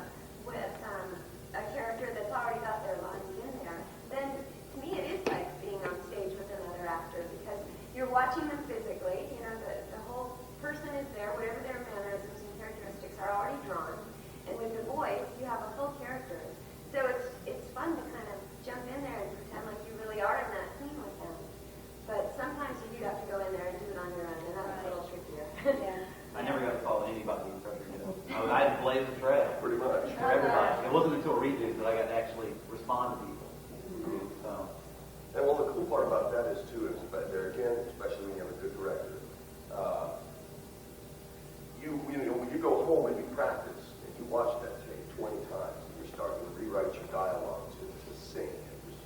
Speaker 9: with a character that's already got their lines in there, then to me it is like being on stage with another actor, because you're watching them physically, the whole person is there, whatever their mannerisms and characteristics are already drawn, and with the voice, you have a full character. So it's fun to kind of jump in there and pretend like you really are in that scene with them. But sometimes you do have to go in there and do it on your own, and that's a little trickier.
Speaker 3: I never got to follow anybody in front of you. I had to blaze the trail.
Speaker 5: Pretty much.
Speaker 3: For everybody. It wasn't until redos that I got to actually respond to people. So.
Speaker 5: And well, the cool part about that is too, is that there again, especially when you have a good director, when you go home and you practice and you watch that tape 20 times, and you're starting to rewrite your dialogue to sing, and just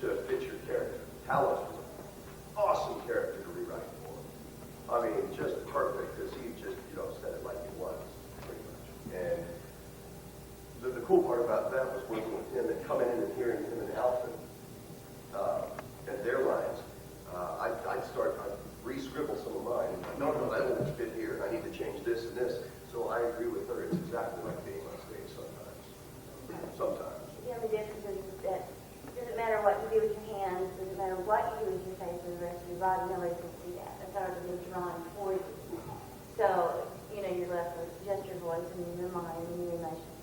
Speaker 5: to fit your character. Talos was an awesome character to rewrite for. I mean, just perfect because he just said it like it was, pretty much. And the cool part about that was working with him and coming in and hearing him and Alvin and their lines. I'd re-scribble some of mine. No, that won't fit here. I need to change this and this. So I agree with her. It's exactly like being on stage sometimes. Sometimes.
Speaker 6: The only difference is that it doesn't matter what you do with your hands, it doesn't matter what you do with your face or the rest of your body, nobody can see that. That's already been drawn for you. So, you're left with just your voice and your mind and your emotions.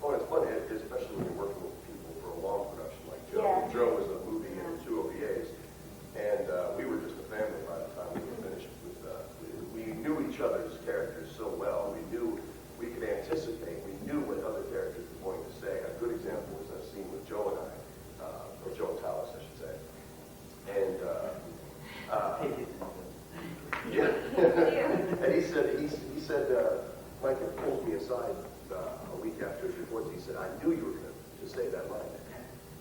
Speaker 5: Oh, it's funny, especially when you're working with people for a long production like Joe.
Speaker 6: Yeah.
Speaker 5: Joe was a movie and 2 OVAs, and we were just a family by the time we were finished. We knew each other's characters so well. We knew we could anticipate. We knew what other characters were going to say. A good example was that scene with Joe and I, or Joe and Talos, I should say. And and he said, Mike pulled me aside a week after his reports. He said, I knew you were going to say that line.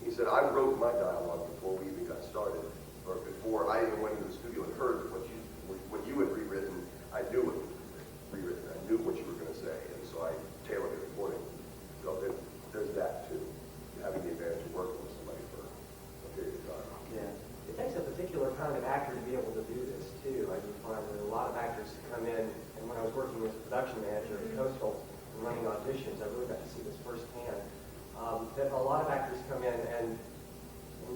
Speaker 5: He said, I wrote my dialogue before we even got started, or before I even went into the studio and heard what you had rewritten. I knew it was rewritten. I knew what you were going to say, and so I tailored it accordingly. So there's that too, having the advantage of working with somebody for a period of time.
Speaker 2: Yeah. It takes a particular kind of actor to be able to do this too. I do find that a lot of actors come in, and when I was working as a production manager at Coastal and running auditions, I really got to see this firsthand. That a lot of actors come in and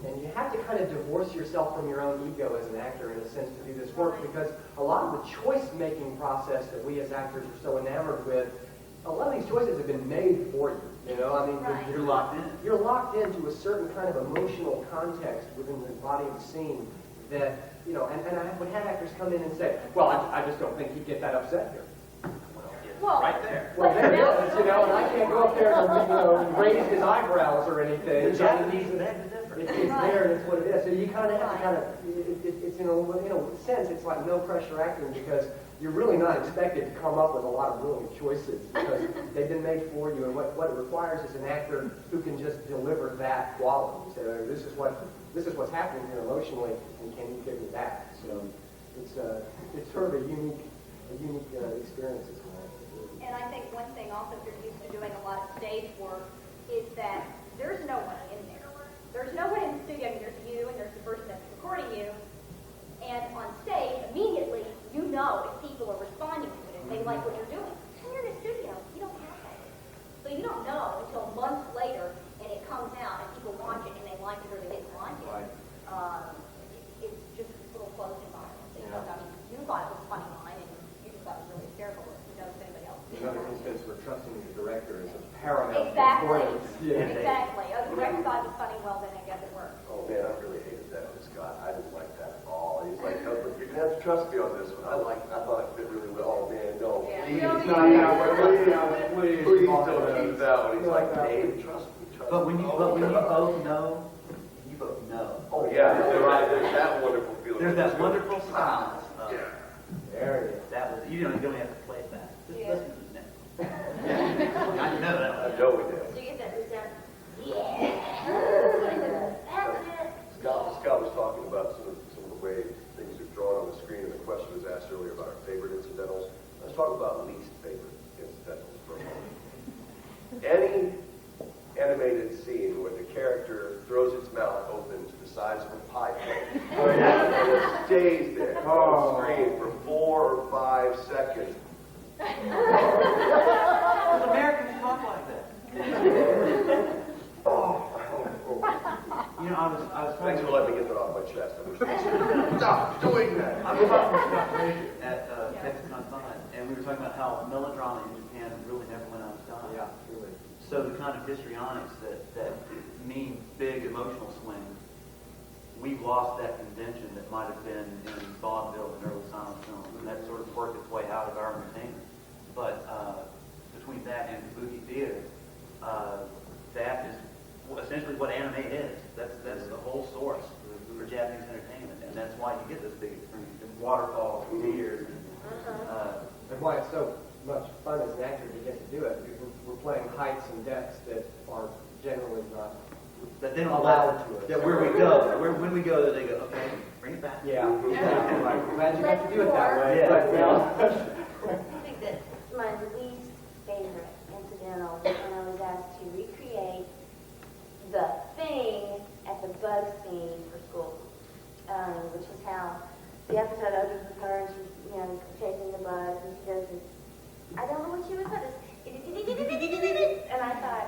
Speaker 2: you have to kind of divorce yourself from your own ego as an actor in a sense to do this work, because a lot of the choice-making process that we as actors are so enamored with, a lot of these choices have been made for you. I mean,
Speaker 3: you're locked in.
Speaker 2: You're locked into a certain kind of emotional context within the body of the scene that, and I would have actors come in and say, well, I just don't think he'd get that upset here.
Speaker 8: Well,
Speaker 3: right there.
Speaker 2: Well, there it is, and I can't go up there and, raise his eyebrows or anything.
Speaker 3: The Japanese would have the difference.
Speaker 2: It's there and it's what it is. So you kind of have to kind of, it's in a sense, it's like no pressure acting because you're really not expected to come up with a lot of brilliant choices because they've been made for you. And what it requires is an actor who can just deliver that quality. So this is what's happening here emotionally, and can you give me that? So it's sort of a unique experience.
Speaker 8: And I think one thing also, if you're used to doing a lot of stage work, is that there's no one in there. There's no one in the studio. I mean, there's you and there's the person that's recording you. And on stage, immediately, you know if people are responding to it, if they like what you're doing. When you're in a studio, you don't have that. So you don't know until months later, and it comes out, and people watch it, and they like it or they didn't like it.
Speaker 2: Right.
Speaker 8: It's just a little closed environment. So, I mean, you thought it was a funny line, and you just thought it was really hysterical. Who knows if anybody else did.
Speaker 2: Another instance where trusting the director is a paramount
Speaker 8: Exactly.
Speaker 2: importance. Yeah.
Speaker 8: Exactly. Oh, the director thought it was funny. Well, then I guess it worked.
Speaker 5: Oh man, I really hated that with Scott. I didn't like that at all. He's like, no, but you're gonna have to trust me on this one. I thought it fit really well. Oh man, no, please, please don't use that one. He's like, Dave, trust me.
Speaker 3: But when you both know,
Speaker 5: Oh yeah, there's that wonderful feeling.
Speaker 3: There's that wonderful silence.
Speaker 5: Yeah.
Speaker 2: There it is.
Speaker 3: That was you don't have to play it back. Just
Speaker 6: Yeah.
Speaker 3: listen to it now. I know that.
Speaker 5: I know we did.
Speaker 6: Did you get that resent? Yeah.
Speaker 5: Scott was talking about some of the way things are drawn on the screen, and the question was asked earlier about our favorite incidentals. Let's talk about least favorite incidentals for a moment. Any animated scene where the character throws its mouth open to the size of a pie plate and it stays there on the screen for 4 or 5 seconds.
Speaker 3: Because Americans talk like that. You know, I was
Speaker 5: Thanks for letting me get that off my chest. I wish stop doing that.
Speaker 3: I was talking to Scott Brady at Texas Unsigned, and we were talking about how melodrama in Japan really never went out of style.
Speaker 2: Yeah, really.
Speaker 3: So the kind of histrionics that mean big emotional swings, we've lost that convention that might have been in vaudeville and early silent film, and that sort of worked its way out of our entertainment. But between that and kabuki theater, that is essentially what anime is. That's the whole source for Japanese entertainment, and that's why you get this big waterfalls and tears.
Speaker 2: And why it's so much fun as an actor to get to do it. We're playing heights and depths that are generally not
Speaker 3: That they don't
Speaker 2: allowed
Speaker 3: allow
Speaker 2: to us.
Speaker 3: that where we go, when we go, they go, okay, bring it back.
Speaker 2: Yeah. Right. Glad you got to do it that way.
Speaker 3: Yeah.
Speaker 2: But,
Speaker 6: I think that my least favorite incidental was when I was asked to recreate the thing at the bug scene for school, which is how the episode opens with her and she's, chasing the bugs and she does this, I don't know what she was doing, and I thought,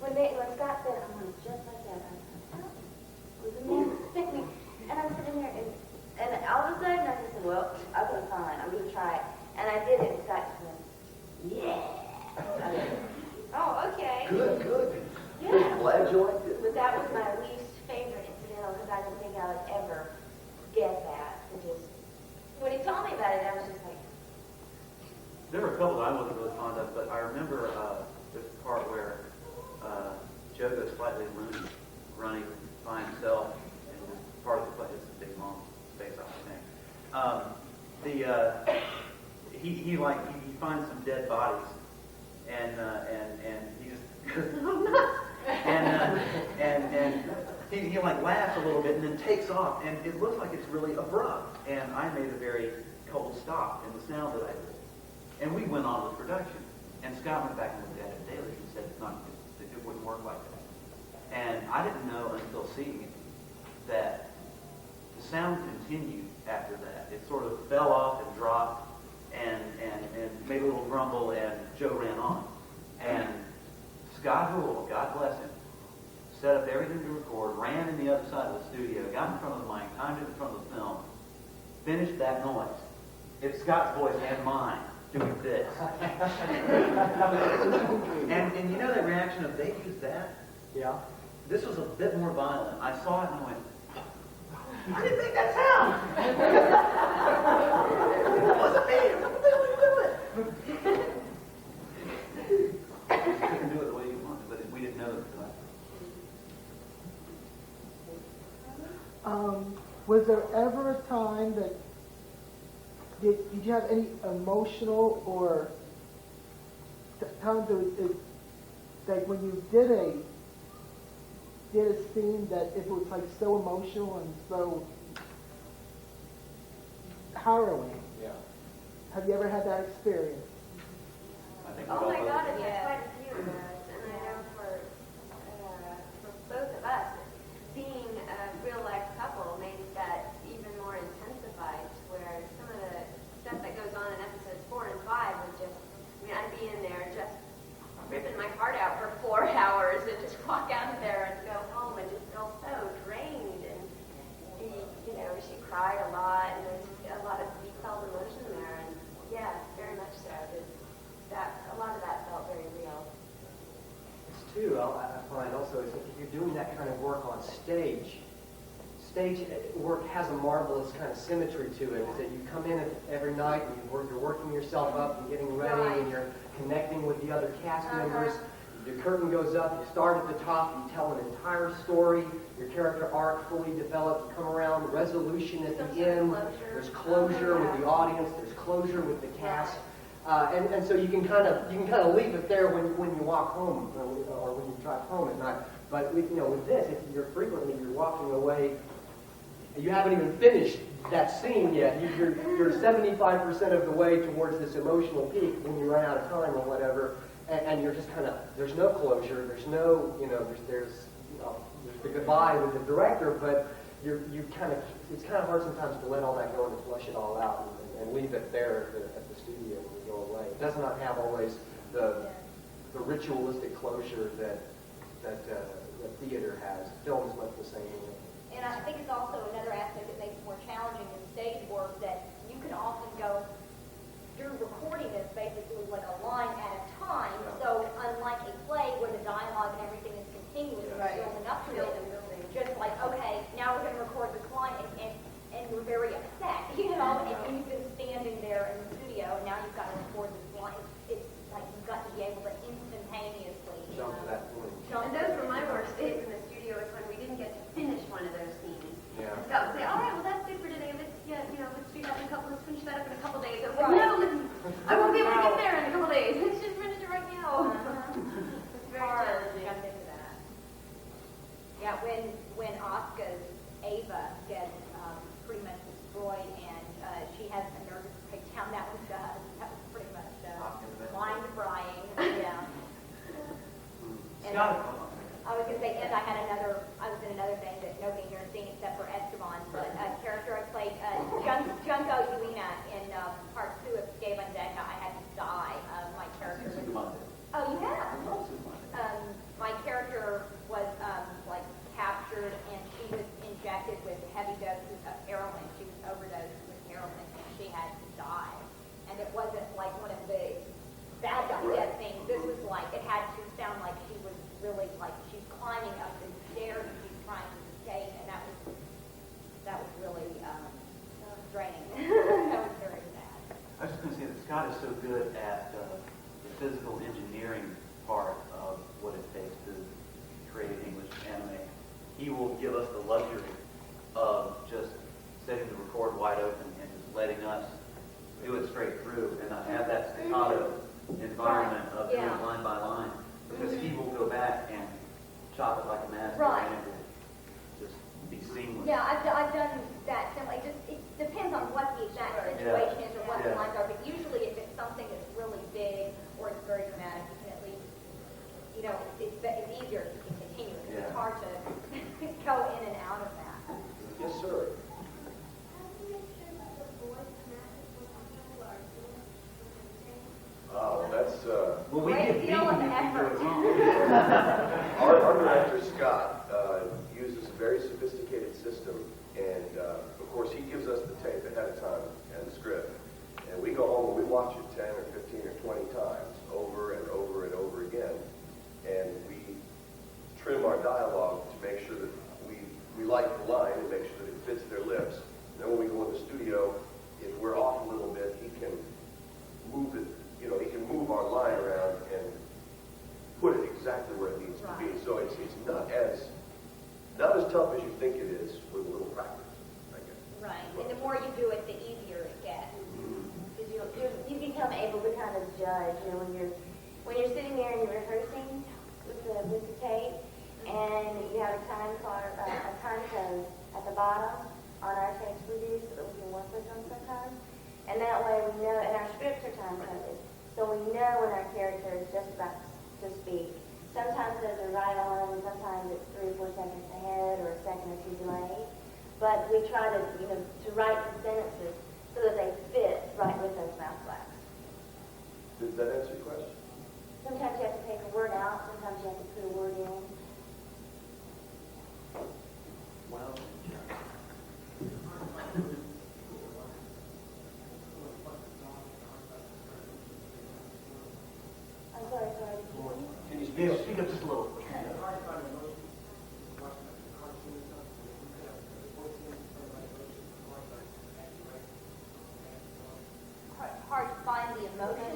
Speaker 6: when Scott said, I want it just like that, I thought, oh, it was amazing. And I'm sitting there and all of a sudden I just said, well, okay, fine, I'm going to try it. And I did it and Scott just went, yeah. Oh, okay.
Speaker 5: Good.
Speaker 6: Yeah.
Speaker 5: Glad you liked it.
Speaker 6: But that was my least favorite incidental because I didn't think I would ever get that. When he told me about it, I was just like,
Speaker 3: There were a couple that I wasn't really fond of, but I remember there's a part where Joe goes slightly loony, running by himself, and part of the play is a big long space off thing. He finds some dead bodies, and he just goes nuts, and he like laughs a little bit and then takes off, and it looks like it's really abrupt. And I made a very cold stop in the sound that I did. And we went on with production. And Scott went back and looked at it daily and said it wouldn't work like that. And I didn't know until seeing it that the sound continued after that. It sort of fell off and dropped and made a little grumble, and Joe ran on. And Scott Houle, God bless him, set up everything to record, ran in the other side of the studio, got in front of the mic, timed it in front of the film, finished that noise. It's Scott's voice and mine doing this. and you know that reaction of they used that?
Speaker 2: Yeah.
Speaker 3: This was a bit more violent. I saw it and I went, I didn't make that sound! It wasn't me! What the hell are you doing? You couldn't do it the way you wanted, but we didn't know it.
Speaker 12: Was there ever a time that did you have any emotional or times like when you did a scene that it was like so emotional and so harrowing?
Speaker 2: Yeah.
Speaker 12: Have you ever had that experience?
Speaker 9: Oh my God, I've had quite a few of those, and I know for both of us, being a real life couple made that even more intensified, where some of the stuff that goes on in episodes 4 and 5 was just, I mean, I'd be in there just ripping my heart out for 4 hours and just walk out of there and go home and just feel so drained. And she cried a lot, and there's a lot of deep felt emotion there, and yeah, very much so. A lot of that felt very real.
Speaker 2: It's too, I find also, is if you're doing that kind of work on stage work has a marvelous kind of symmetry to it. Is that you come in every night and you're working yourself up and getting ready and you're connecting with the other cast members. Your curtain goes up, you start at the top, you tell an entire story, your character arc fully developed, you come around, resolution at the end, there's closure with the audience, there's closure with the cast. And so you can kind of leave it there when you walk home or when you drive home at night. But with this, if you're walking away, you haven't even finished that scene yet. You're 75% of the way towards this emotional peak when you run out of time or whatever, and you're just kind of, there's no closure, there's no, there's the goodbye with the director, but it's kind of hard sometimes to let all that go and to flush it all out and leave it there at the studio and go away. It does not have always the ritualistic closure that theater has. Film is much the same way.
Speaker 8: And I think it's also another aspect that makes it more challenging in stage work, that you can often go, you're recording this basically like a line at a time, so unlike a play where the dialogue and everything is continuous and building up to it, just like, okay, now we're going to record this line, and we're very upset, and you've been standing there in the studio, and now you've got to record this line. It's like you've got to be able to instantaneously
Speaker 2: jump to that point.
Speaker 9: And those were my worst days in the studio, is when we didn't get to finish one of those scenes.
Speaker 2: Yeah.
Speaker 9: Scott would say, all right, well, that's good for today. Let's do that let's finish that up in a couple days. I was
Speaker 8: Right.
Speaker 9: like, no, I won't be able to get there in a couple days. Let's just finish it right now. It's very
Speaker 8: hard to
Speaker 9: challenging.
Speaker 8: jump into that. Yeah, when Asuka's Ava gets pretty much destroyed and she has a nervous breakdown, that was pretty much blind frying. Yeah. And I was going to say, and I was in another thing that nobody here has seen except for Esteban, but a character I played, Junko Yuina in part 2 of Escape on Deck. I had to die. My character was... Oh, you have? My character was captured, and she was injected with heavy doses of heroin. She was overdosed with heroin, and she had to die. And it wasn't like one of the bad guy death things. This was like, it had to sound like she was really like, she's climbing up the stairs and she's trying to escape, and that was really draining. That was very sad.
Speaker 3: I was just going to say that Scott is so good at the physical engineering part of what it takes to create English anime. He will give us the luxury of just setting the record wide open and just letting us do it straight through and not have that staccato environment of doing line by line, because he will go back and chop it like a master and it will just be seamless.
Speaker 8: Yeah, I've done that similar. It depends on what the exact situation is or what the lines are, but usually if it's something that's really big or it's very dramatic, you can at least, it's easier to continue. It's hard to go in and out of that.
Speaker 5: Yes, sir. Oh, that's
Speaker 3: well, we can beat
Speaker 8: deal of
Speaker 3: you
Speaker 8: effort.
Speaker 3: if you do it wrong.
Speaker 5: our director Scott uses a very sophisticated system, and of course he gives us the tape ahead of time and the script, and we go home and we watch it 10 or 15 or 20 times over and over and over again, and we trim our dialogue to make sure that we like the line and make sure that it fits their lips. And then when we go in the studio, if we're off a little bit, he can move it. He can move our line around and put it exactly where it needs tough as you think it is with a little practice, I guess.
Speaker 8: Right, and the more you do it, the easier it gets.
Speaker 6: Because you become able to kind of judge, you know, when you're sitting there and you're rehearsing with the tape, and you have a time code at the bottom on our tapes we do so that we can work with them sometimes. And that way we know, and our scripts are time coded, so we know when our character is just about to speak. Sometimes those are right on, and sometimes it's 3 or 4 seconds ahead or a second or two delayed. But we try to, you know, to write the sentences so that they fit right with those mouth flaps.
Speaker 5: Does that answer your question?
Speaker 6: Sometimes you have to take a word out, sometimes you have to put a word in.
Speaker 3: Well,
Speaker 6: I'm sorry.
Speaker 3: can you speak up just a little?
Speaker 8: Hard to find the emotion.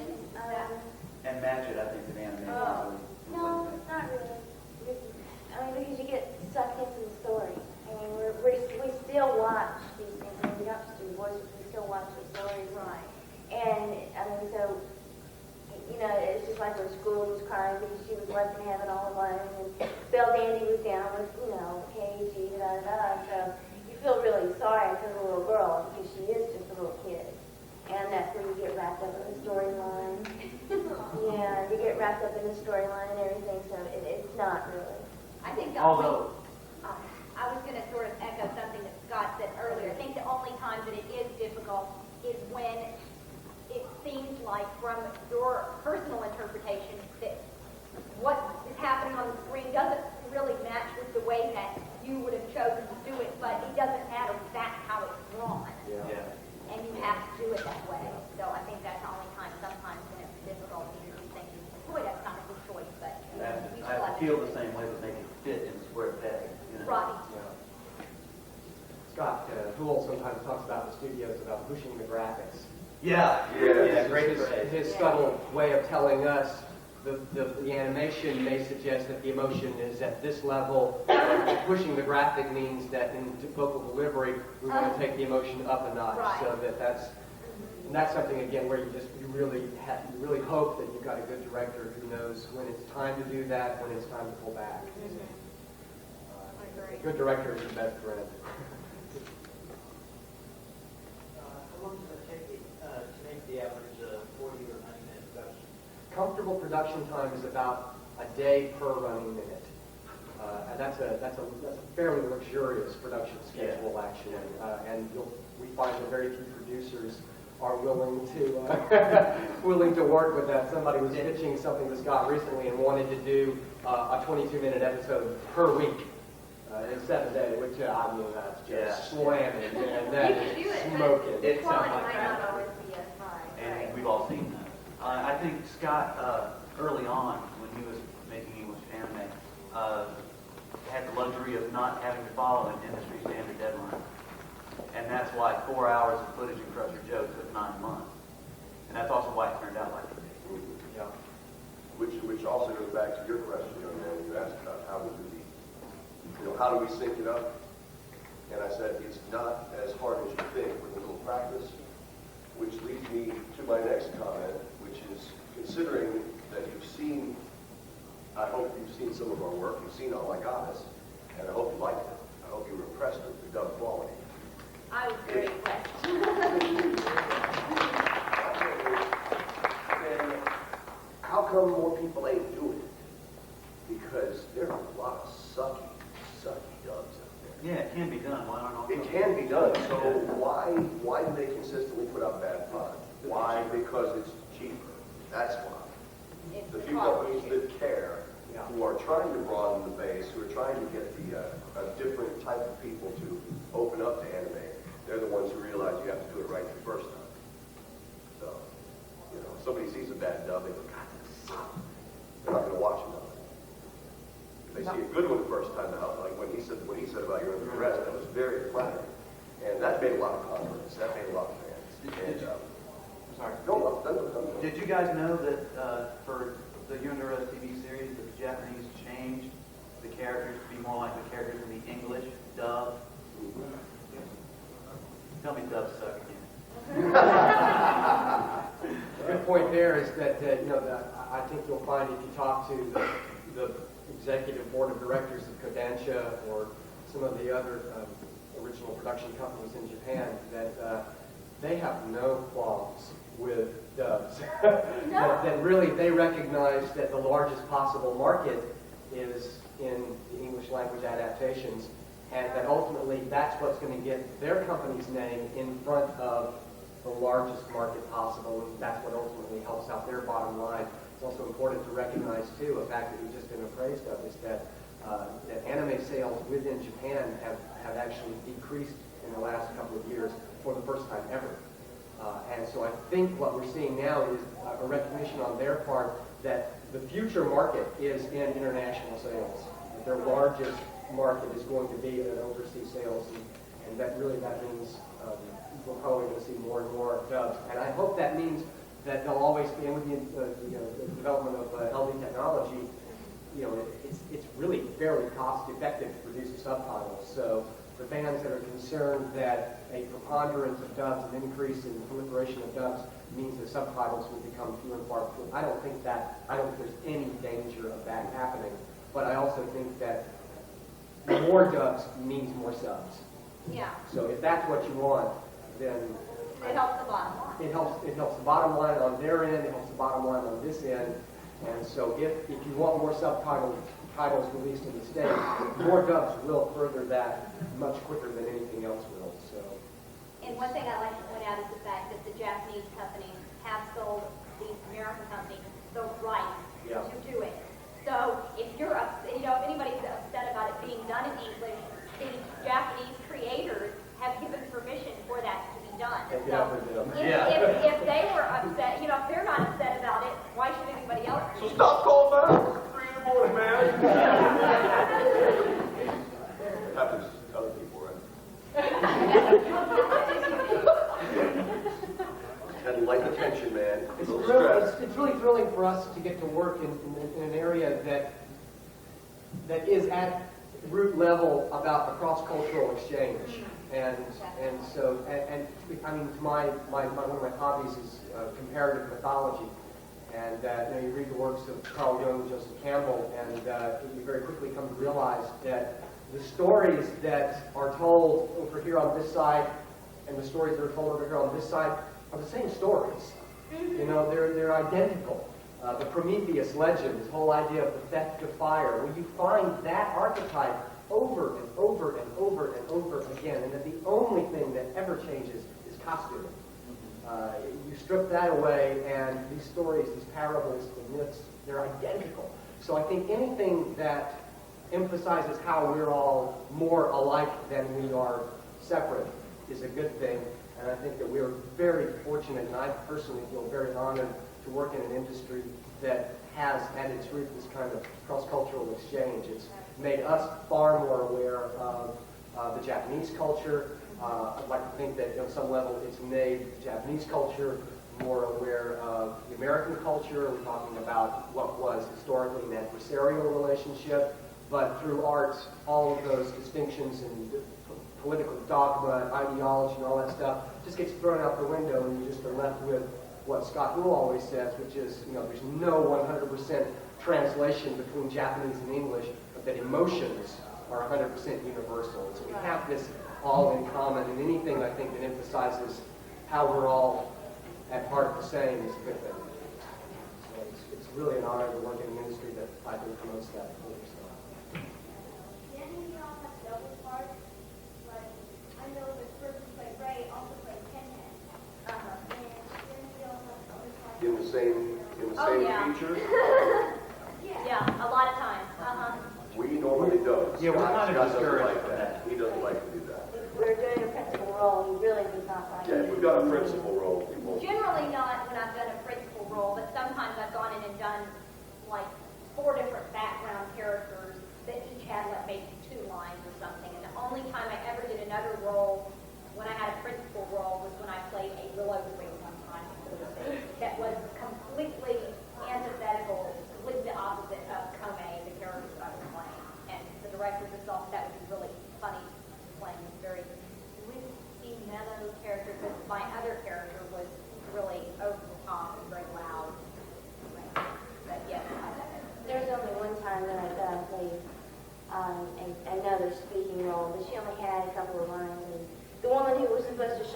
Speaker 3: And match it, I think, with animation.
Speaker 6: No, not really. I mean, because you get sucked into the story. I mean, we still watch these things. I mean, we don't just do voices, we still watch the stories.
Speaker 8: Right.
Speaker 6: And, I mean, so, you know, it's just like when school was crying because she was left in heaven all alone, and Bill Dandy was down with, you know, KG, da-da-da. So you feel really sorry for the little girl because she is just a little kid. And that's where you get wrapped up in the storyline. Yeah, you get wrapped up in the storyline and everything, so it's not really.
Speaker 8: I think the
Speaker 3: Although,
Speaker 8: I was going to sort of echo something that Scott said earlier. I think the only time that it is difficult is when it seems like from your personal interpretation that what is happening on the screen doesn't really match with the way that you would have chosen to do it, but it doesn't matter. That's how it's drawn.
Speaker 3: yeah.
Speaker 8: And you have to do it that way. So I think that's the only time sometimes when it's difficult and you think, boy, that's not a good choice, but you
Speaker 3: I have to feel the same way, but make it fit in the square peg. You know?
Speaker 8: Right.
Speaker 2: Scott Gould sometimes talks about the studios about pushing the graphics.
Speaker 3: Yeah, great phrase.
Speaker 2: His subtle way of telling us the animation may suggest that the emotion is at this level. Pushing the graphic means that in vocal delivery, we want to take the emotion up a notch.
Speaker 8: Right.
Speaker 2: So that's something again where you really hope that you've got a good director who knows when it's time to do that, when it's time to pull back. A good director is your best friend.
Speaker 11: How long does it take to make the average 40 or 90-minute production?
Speaker 2: Comfortable production time is about a day per running minute. And that's a fairly luxurious production schedule, actually. And we find that very few producers are willing to work with that. Somebody was pitching something to Scott recently and wanted to do a 22-minute episode per week in 7 days, which I mean that's just slamming, and that is smoking.
Speaker 9: The quality might not always be as high.
Speaker 3: And we've all seen that. I think Scott, early on, when he was making English anime, had the luxury of not having to follow an industry standard deadline. And that's why 4 hours of footage in Crusher Joe took 9 months. And that's also why it turned out like it did.
Speaker 2: Yeah.
Speaker 5: Which also goes back to your question, young man. You asked about how how do we sync it up? And I said it's not as hard as you think with a little practice, which leads me to my next comment, which is considering that I hope you've seen some of our work, you've seen All I Got Us, and I hope you liked it. I hope you were impressed with the dub quality.
Speaker 8: I was very impressed.
Speaker 5: Then how come more people ain't doing it? Because there are a lot of sucky dubs out there.
Speaker 3: Yeah, it can be done. Why not all?
Speaker 5: It can be done. So why do they consistently put out bad product? Why? Because it's cheaper. That's why.
Speaker 8: It's
Speaker 5: The few companies that care, who are trying to broaden the base, who are trying to get a different type of people to open up to anime, they're the ones who realize you have to do it right the first time. So, if somebody sees a bad dub, they go, God, that sucks. They're not going to watch it. If they see a good one the first time out, like when he said about You're Under Arrest, that was very flattering. And that made a lot of converts. That made a lot of fans.
Speaker 3: Sorry.
Speaker 5: No.
Speaker 3: Did you guys know that for the You're Under Arrest TV series, that the Japanese changed the characters to be more like the characters in the English dub? Tell me dubs suck again.
Speaker 2: Good point there is that, I think you'll find if you talk to the executive board of directors of Kodansha or some of the other original production companies in Japan, that they have no qualms with dubs. that really they recognize that the largest possible market is in the English language adaptations, and that ultimately that's what's going to get their company's name in front of the largest market possible, and that's what ultimately helps out their bottom line. It's also important to recognize, too, a fact that we've just been appraised of, is that anime sales within Japan have actually decreased in the last couple of years for the first time ever. And so I think what we're seeing now is a recognition on their part that the future market is in international sales. That their largest market is going to be in overseas sales, and that means we're probably going to see more and more dubs. And I hope that means that they'll always be, and with the development of LD technology, it's really fairly cost effective to produce subtitles. So for fans that are concerned that a preponderance of dubs, an increase in the proliferation of dubs, means that subtitles will become fewer and far between, I don't think there's any danger of that happening. But I also think that more dubs means more subs.
Speaker 8: Yeah.
Speaker 2: So if that's what you want, then
Speaker 8: it helps the bottom line.
Speaker 2: It helps the bottom line on their end. It helps the bottom line on this end. And so if you want more titles released in the States, more dubs will further that much quicker than anything else will. So.
Speaker 8: And one thing I'd like to point out is the fact that the Japanese companies have sold these American companies the rights to do it. So if you're upset, if anybody's upset about it being done in English, the Japanese creators have given permission for that to be done. So if they were upset, if they're not upset about it, why should anybody else?
Speaker 5: So stop calling back. 3 in the morning, man. Happens to other people, right? And light the tension, man.
Speaker 2: It's really thrilling for us to get to work in an area that is at root level about the cross-cultural exchange. And so I mean, one of my hobbies is comparative mythology, and you read the works of Carl Jung and Joseph Campbell, and you very quickly come to realize that the stories that are told over here on this side and the stories that are told over here on this side are the same stories. They're identical. The Prometheus legend, this whole idea of the theft of fire, when you find that archetype over and over and over and over again, and that the only thing that ever changes is costuming. You strip that away, and these stories, these parables, the myths, they're identical. So I think anything that emphasizes how we're all more alike than we are separate is a good thing. And I think that we're very fortunate, and I personally feel very honored to work in an industry that has at its root this kind of cross-cultural exchange. It's made us far more aware of the Japanese culture. I'd like to think that on some level it's made the Japanese culture more aware of the American culture. We're talking about what was historically an adversarial relationship, but through art, all of those distinctions and political dogma, ideology, and all that stuff just gets thrown out the window, and you just are left with what Scott Rule always says, which is, there's no 100% translation between Japanese and English, but that emotions are 100% universal. And so we have this all in common, and anything I think that emphasizes how we're all at heart the same is a good thing. So it's really an honor to work in an industry that I think promotes that.
Speaker 5: In the same features?
Speaker 8: Yeah, a lot of times.
Speaker 5: We normally don't.
Speaker 3: Yeah, we're kind of
Speaker 5: Scott doesn't
Speaker 3: discouraged
Speaker 5: like
Speaker 3: from
Speaker 5: that. He doesn't like to do that.
Speaker 6: If we're doing a principal role, he really does not like
Speaker 5: Yeah,
Speaker 6: it.
Speaker 5: if we've got a principal role, we won't.
Speaker 8: Generally not when I've done a principal role, but sometimes I've gone in and done like 4 different background characters that each had like maybe 2 lines or something. And the only time I ever did another role when I had a principal role was when I played a willow tree one time that was completely antithetical, completely the opposite of Kome, the character I was playing. And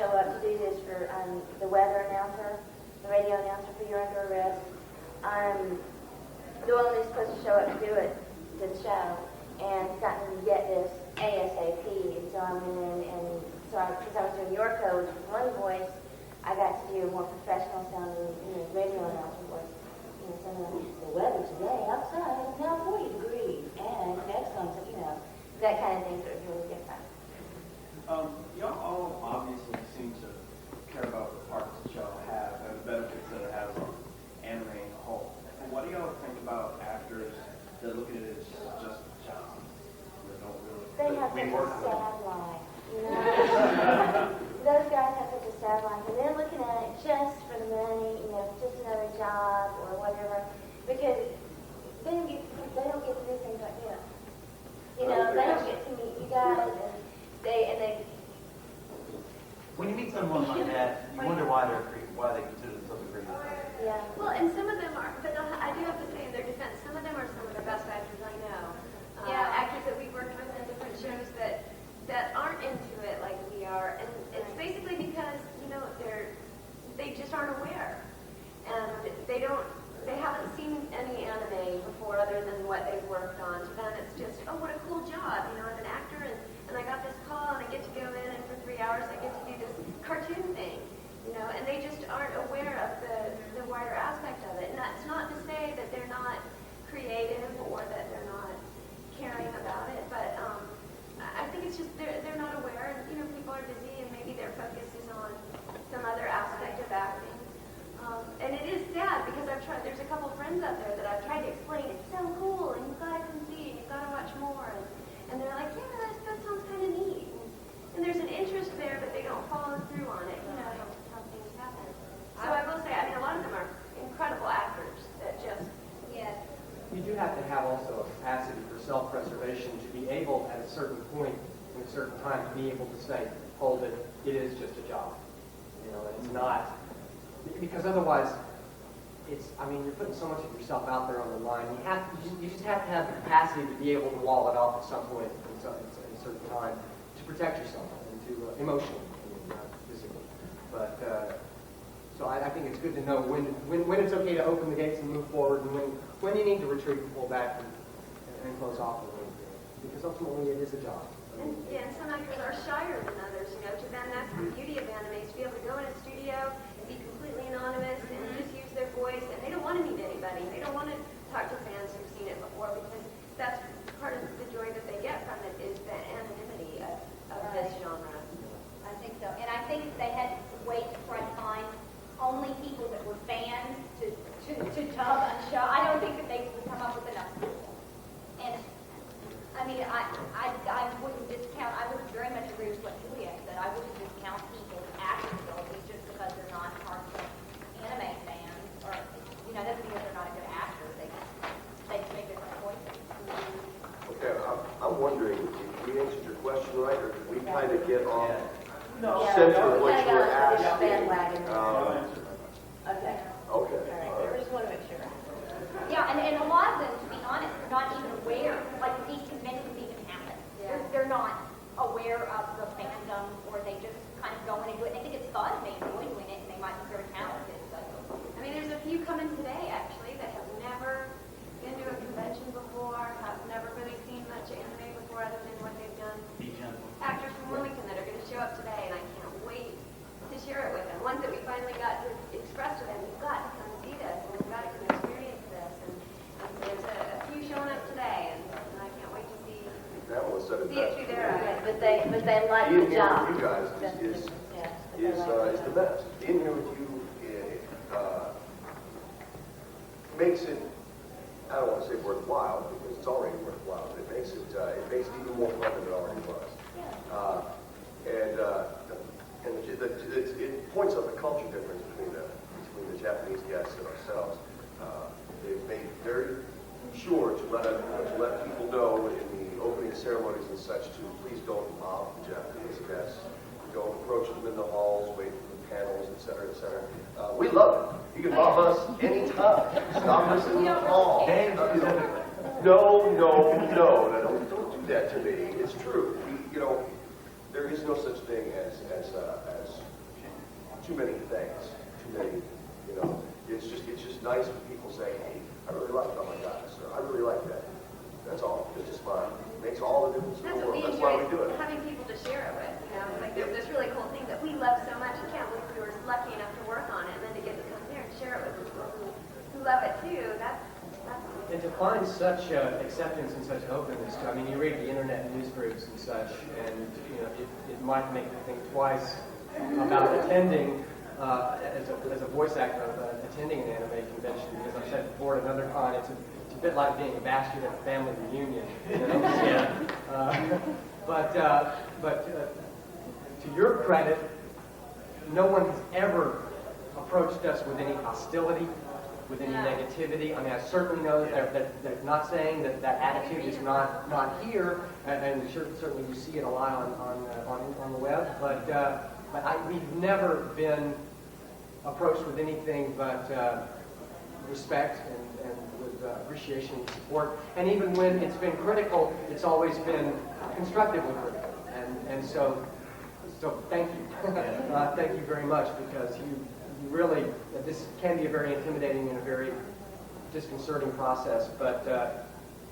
Speaker 6: show up to do this for the weather announcer, the radio announcer for You're Under Arrest. I'm the one who's supposed to show up to do it, to the show, and gotten to get this ASAP. And so I went in, and since I was doing your code with one voice, I got to do a more professional sounding, radio announcer voice. Some of the weather today outside is now 40 degrees, and next comes, that kind of thing. So it's really different.
Speaker 10: Y'all all obviously seem to care about the parts that y'all have and the benefits that it has on anime as a whole. And what do y'all think about actors that look at it as just a job? They don't really.
Speaker 6: They have
Speaker 10: we
Speaker 6: such
Speaker 10: work
Speaker 6: a
Speaker 10: with them.
Speaker 6: sad life, Those guys have such a sad life, and they're looking at it just for the money, just another job or whatever, because they don't get to do things like this. They don't get to meet you guys, and they.
Speaker 3: When you meet someone like that, you wonder why they consider themselves a creative.
Speaker 6: Yeah.
Speaker 9: Well, and some of them are, but I do have to say in their defense, some of them are some of the best actors I know. Actors that we've worked with in different shows that aren't into it like we are, and it's basically because they just aren't aware, and they haven't seen any anime before other than what they've worked on. To them, it's just, oh, what a cool job, I'm an actor, and I got this call, and I get to go in, and for 3 hours I get to do this cartoon thing, and they just aren't aware of the wider aspect of it. And that's not to say that they're not creative or that they're not caring about it, but I think it's just they're not aware, and people are busy, and maybe their focus is on some other aspect of acting. And it is sad because there's a couple friends out there that I've tried to explain, it's so cool, and you've got to come see, and you've got to watch more, and they're like, yeah, that sounds kind of neat. And there's an interest there, but they don't follow through on it, how things happen. So I will say, a lot of them are incredible actors that just,
Speaker 8: Yes.
Speaker 2: You do have to have also a capacity for self-preservation to be able, at a certain point, in a certain time, to be able to say, hold it, it is just a job. It's not, because otherwise, you're putting so much of yourself out there on the line. You just have to have the capacity to be able to wall it off at some point in a certain time to protect yourself and to emotionally, not physically. But so I think it's good to know when it's okay to open the gates and move forward, and when you need to retreat and pull back and close off a little bit, because ultimately it is a job.
Speaker 9: and some actors are shyer than others. To them, that's the beauty of anime, is to be able to go in a studio and be completely anonymous and just use their voice, and they don't want to meet anybody. They don't want to talk to fans who've seen it before, because that's part of the joy that they get from it, is the anonymity of this genre.
Speaker 8: I think so. And I think they had to wait to try to find only people that were fans to dub a show. I don't think that they would come up with enough people. And I wouldn't discount, I would very much agree with what Juliet said. I wouldn't discount people's acting abilities just because they're not hardcore anime fans, or, doesn't mean that they're not a good actor. They make different choices.
Speaker 5: Okay, I'm wondering if we answered your question right, or did we kind of get off
Speaker 6: No.
Speaker 5: center of what you were
Speaker 6: Kinda got
Speaker 5: asking?
Speaker 6: bandwagon.
Speaker 5: Okay.
Speaker 6: Okay.
Speaker 5: All
Speaker 6: I
Speaker 5: right.
Speaker 6: just want to make sure.
Speaker 8: Yeah, and a lot of them, to be honest, are not even aware, like, these conventions even happen.
Speaker 6: Yeah.
Speaker 8: They're not aware of the fandom, or they just kind of go in and do it. They think it's fun, they enjoy doing it, and they might be very talented. But
Speaker 9: There's a few coming today, actually, that have never been to a convention before, have never really seen much anime before other than what they've done.
Speaker 3: Be gentle.
Speaker 9: Actors from Wilmington that are going to show up today, and I can't wait to share it with them. Ones that we finally got to express to them, you've got to come see this, and you've got to come experience this. And so there's a few showing up today, and I can't wait to see
Speaker 5: Pamela said it
Speaker 9: it
Speaker 5: best.
Speaker 9: through their eyes.
Speaker 6: But they like
Speaker 5: Being
Speaker 6: the
Speaker 5: here
Speaker 6: job.
Speaker 5: with you guys
Speaker 6: That's
Speaker 5: is
Speaker 6: the
Speaker 5: the best. Being here with you makes it, I don't want to say worthwhile, because it's already worthwhile, but it makes it even more fun than it already was. It points out the culture difference between the Japanese guests and ourselves. They've made very sure to let people know in the opening ceremonies and such to please don't mob the Japanese guests. Don't approach them in the halls, wait for the panels, et cetera, et cetera. We love it. You can mob us anytime. Stop us in the hall. No, don't do that to me. It's true. There is no such thing as too many things, too many, you know. It's just nice when people say, hey, I really like Oh My Goddess, or I really like that. That's all. It's just fun. Makes all the difference in the world. That's why we do it.
Speaker 9: Having people to share it with. You know, it's like there's this really cool thing that we love so much. I can't believe we were lucky enough to work on it, and then to get to come here and share it with people who love it too. That's
Speaker 2: And to find such acceptance and such openness to, I mean, you read the internet news groups and such, and you know, it might make you think twice about attending as a voice actor, attending an anime convention. Because I've said before at another con, it's a bit like being a bastard at a family reunion. You know? But to your credit, no one has ever approached us with any hostility, with any negativity. I mean, I certainly know that they're not saying that attitude is not here, and certainly you see it a lot on the web. But we've never been approached with anything but respect and with appreciation and support. And even when it's been critical, it's always been constructively critical. And so thank you, thank you very much, because you really, this can be a very intimidating and a very disconcerting process, but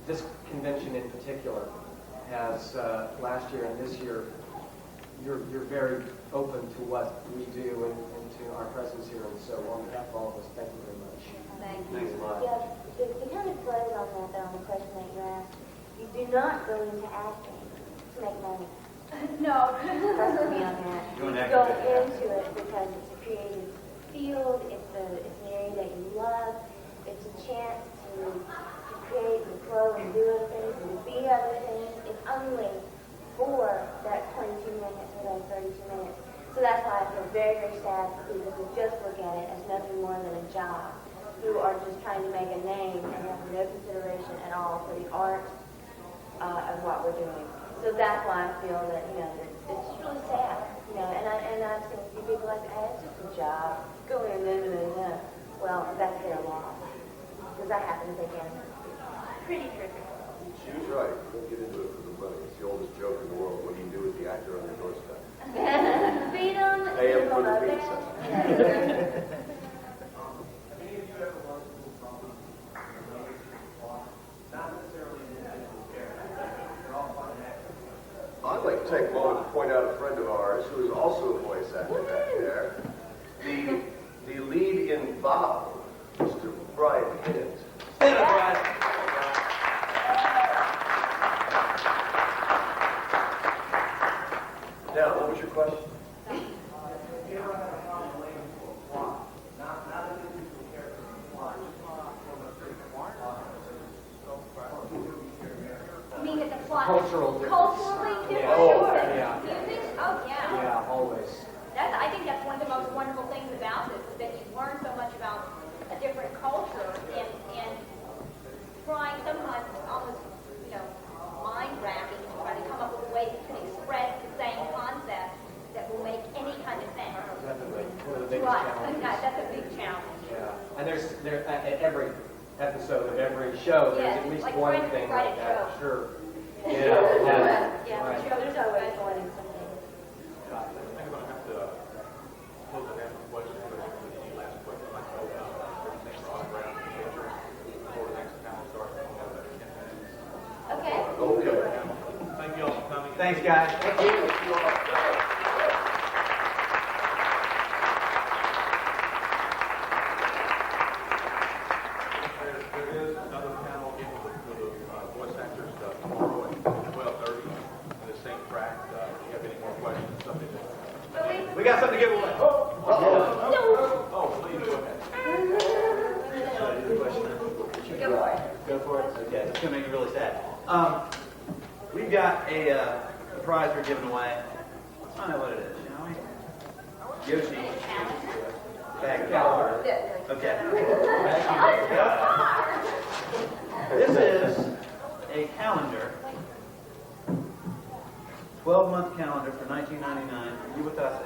Speaker 2: this convention in particular has, last year and this year, you're very open to what we do and to our presence here, and so on behalf of all of us, thank you very much.
Speaker 6: Thank you.
Speaker 2: Thanks a lot.
Speaker 6: Yeah, to kind of close on that, though, on the question that you asked, you do not go into acting to make money.
Speaker 8: No.
Speaker 6: Trust me on that. You go into it because it's a creative field, it's an area that you love, it's a chance to create and flow and do other things and be other things. It's only for that 22 minutes or those 32 minutes. So that's why I feel very, very sad for people who just look at it as nothing more than a job, who are just trying to make a name and have no consideration at all for the art of what we're doing. So that's why I feel that, you know, that it's really sad. You know, and I've seen a few people like, hey, it's just a job. Go in, no. Well, that's their loss. Because I happen to think anime is pretty tricky.
Speaker 5: She was right. Don't get into it for the money. It's the oldest joke in the world. What do you do with the actor on your doorstep?
Speaker 6: Feed them.
Speaker 5: Pay him for the pizza. I'd like to take a moment to point out a friend of ours who is also a voice actor back there. The lead in Bob, Mr. Brian Hitt. Stand up, Brian. Now, what was your question?
Speaker 8: You mean it's a plot?
Speaker 2: Culturally
Speaker 8: different.
Speaker 2: Oh, yeah.
Speaker 8: Music? Oh, yeah.
Speaker 2: Yeah, always.
Speaker 8: I think that's one of the most wonderful things about this, is that you learn so much about a different culture and trying sometimes almost, you know, mind-racking to try to come up with ways that can express the same concept that will make any kind of sense.
Speaker 2: Definitely. One of the biggest
Speaker 8: Right.
Speaker 2: challenges.
Speaker 8: That's a big challenge.
Speaker 2: Yeah. And there at every episode of every show, there's at least
Speaker 8: like
Speaker 2: one
Speaker 8: trying to
Speaker 2: thing
Speaker 8: write
Speaker 2: like
Speaker 8: a
Speaker 2: that.
Speaker 8: show.
Speaker 2: Sure.
Speaker 6: Yeah,
Speaker 2: Right.
Speaker 6: there's always one in something.
Speaker 14: I think I'm going to have to close it down with questions, but any last question I'd like to open up. Thanks for all around the answer before the next panel starts. We'll have about 10 minutes.
Speaker 8: Okay.
Speaker 14: Thank you all for coming.
Speaker 3: Thanks, guys.
Speaker 5: Thank you.
Speaker 14: There is another panel for the voice actors tomorrow at 12:30 on the same track. If you have any more questions, something that...
Speaker 3: We got something to give away.
Speaker 14: Oh, please go ahead.
Speaker 3: Go for it. Okay, it's going to make me really sad. We've got a prize we're giving away. Let's find out what it is, shall we? Yoshi. Bag calendar. Okay. This is a calendar, 12-month calendar for $19.99 for you with us.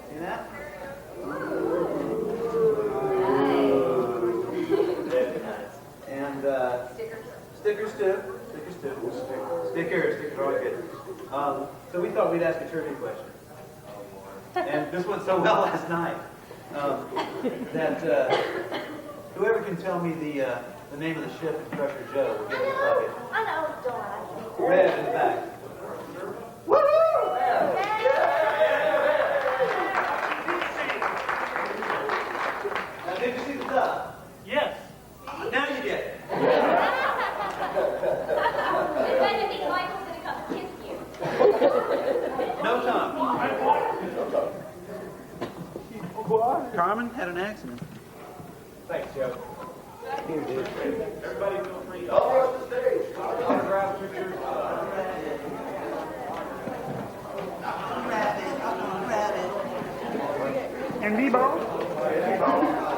Speaker 3: See that? Very nice. And stickers too. Stickers are always good. So we thought we'd ask a trivia question. And this went so well last night that whoever can tell me the name of the ship in Crusher Joe will get a bucket.
Speaker 6: I know, Dawn.
Speaker 3: Red in the back. Now, did you see the top?
Speaker 10: Yes.
Speaker 3: Now you get it.
Speaker 8: It's going to be Michael's going to come kiss you.
Speaker 3: No time.
Speaker 12: What?
Speaker 3: Carmen had an accident.
Speaker 14: Thanks, Joe. Everybody feel free to
Speaker 5: All the stage.
Speaker 14: autograph pictures.
Speaker 12: And Debo?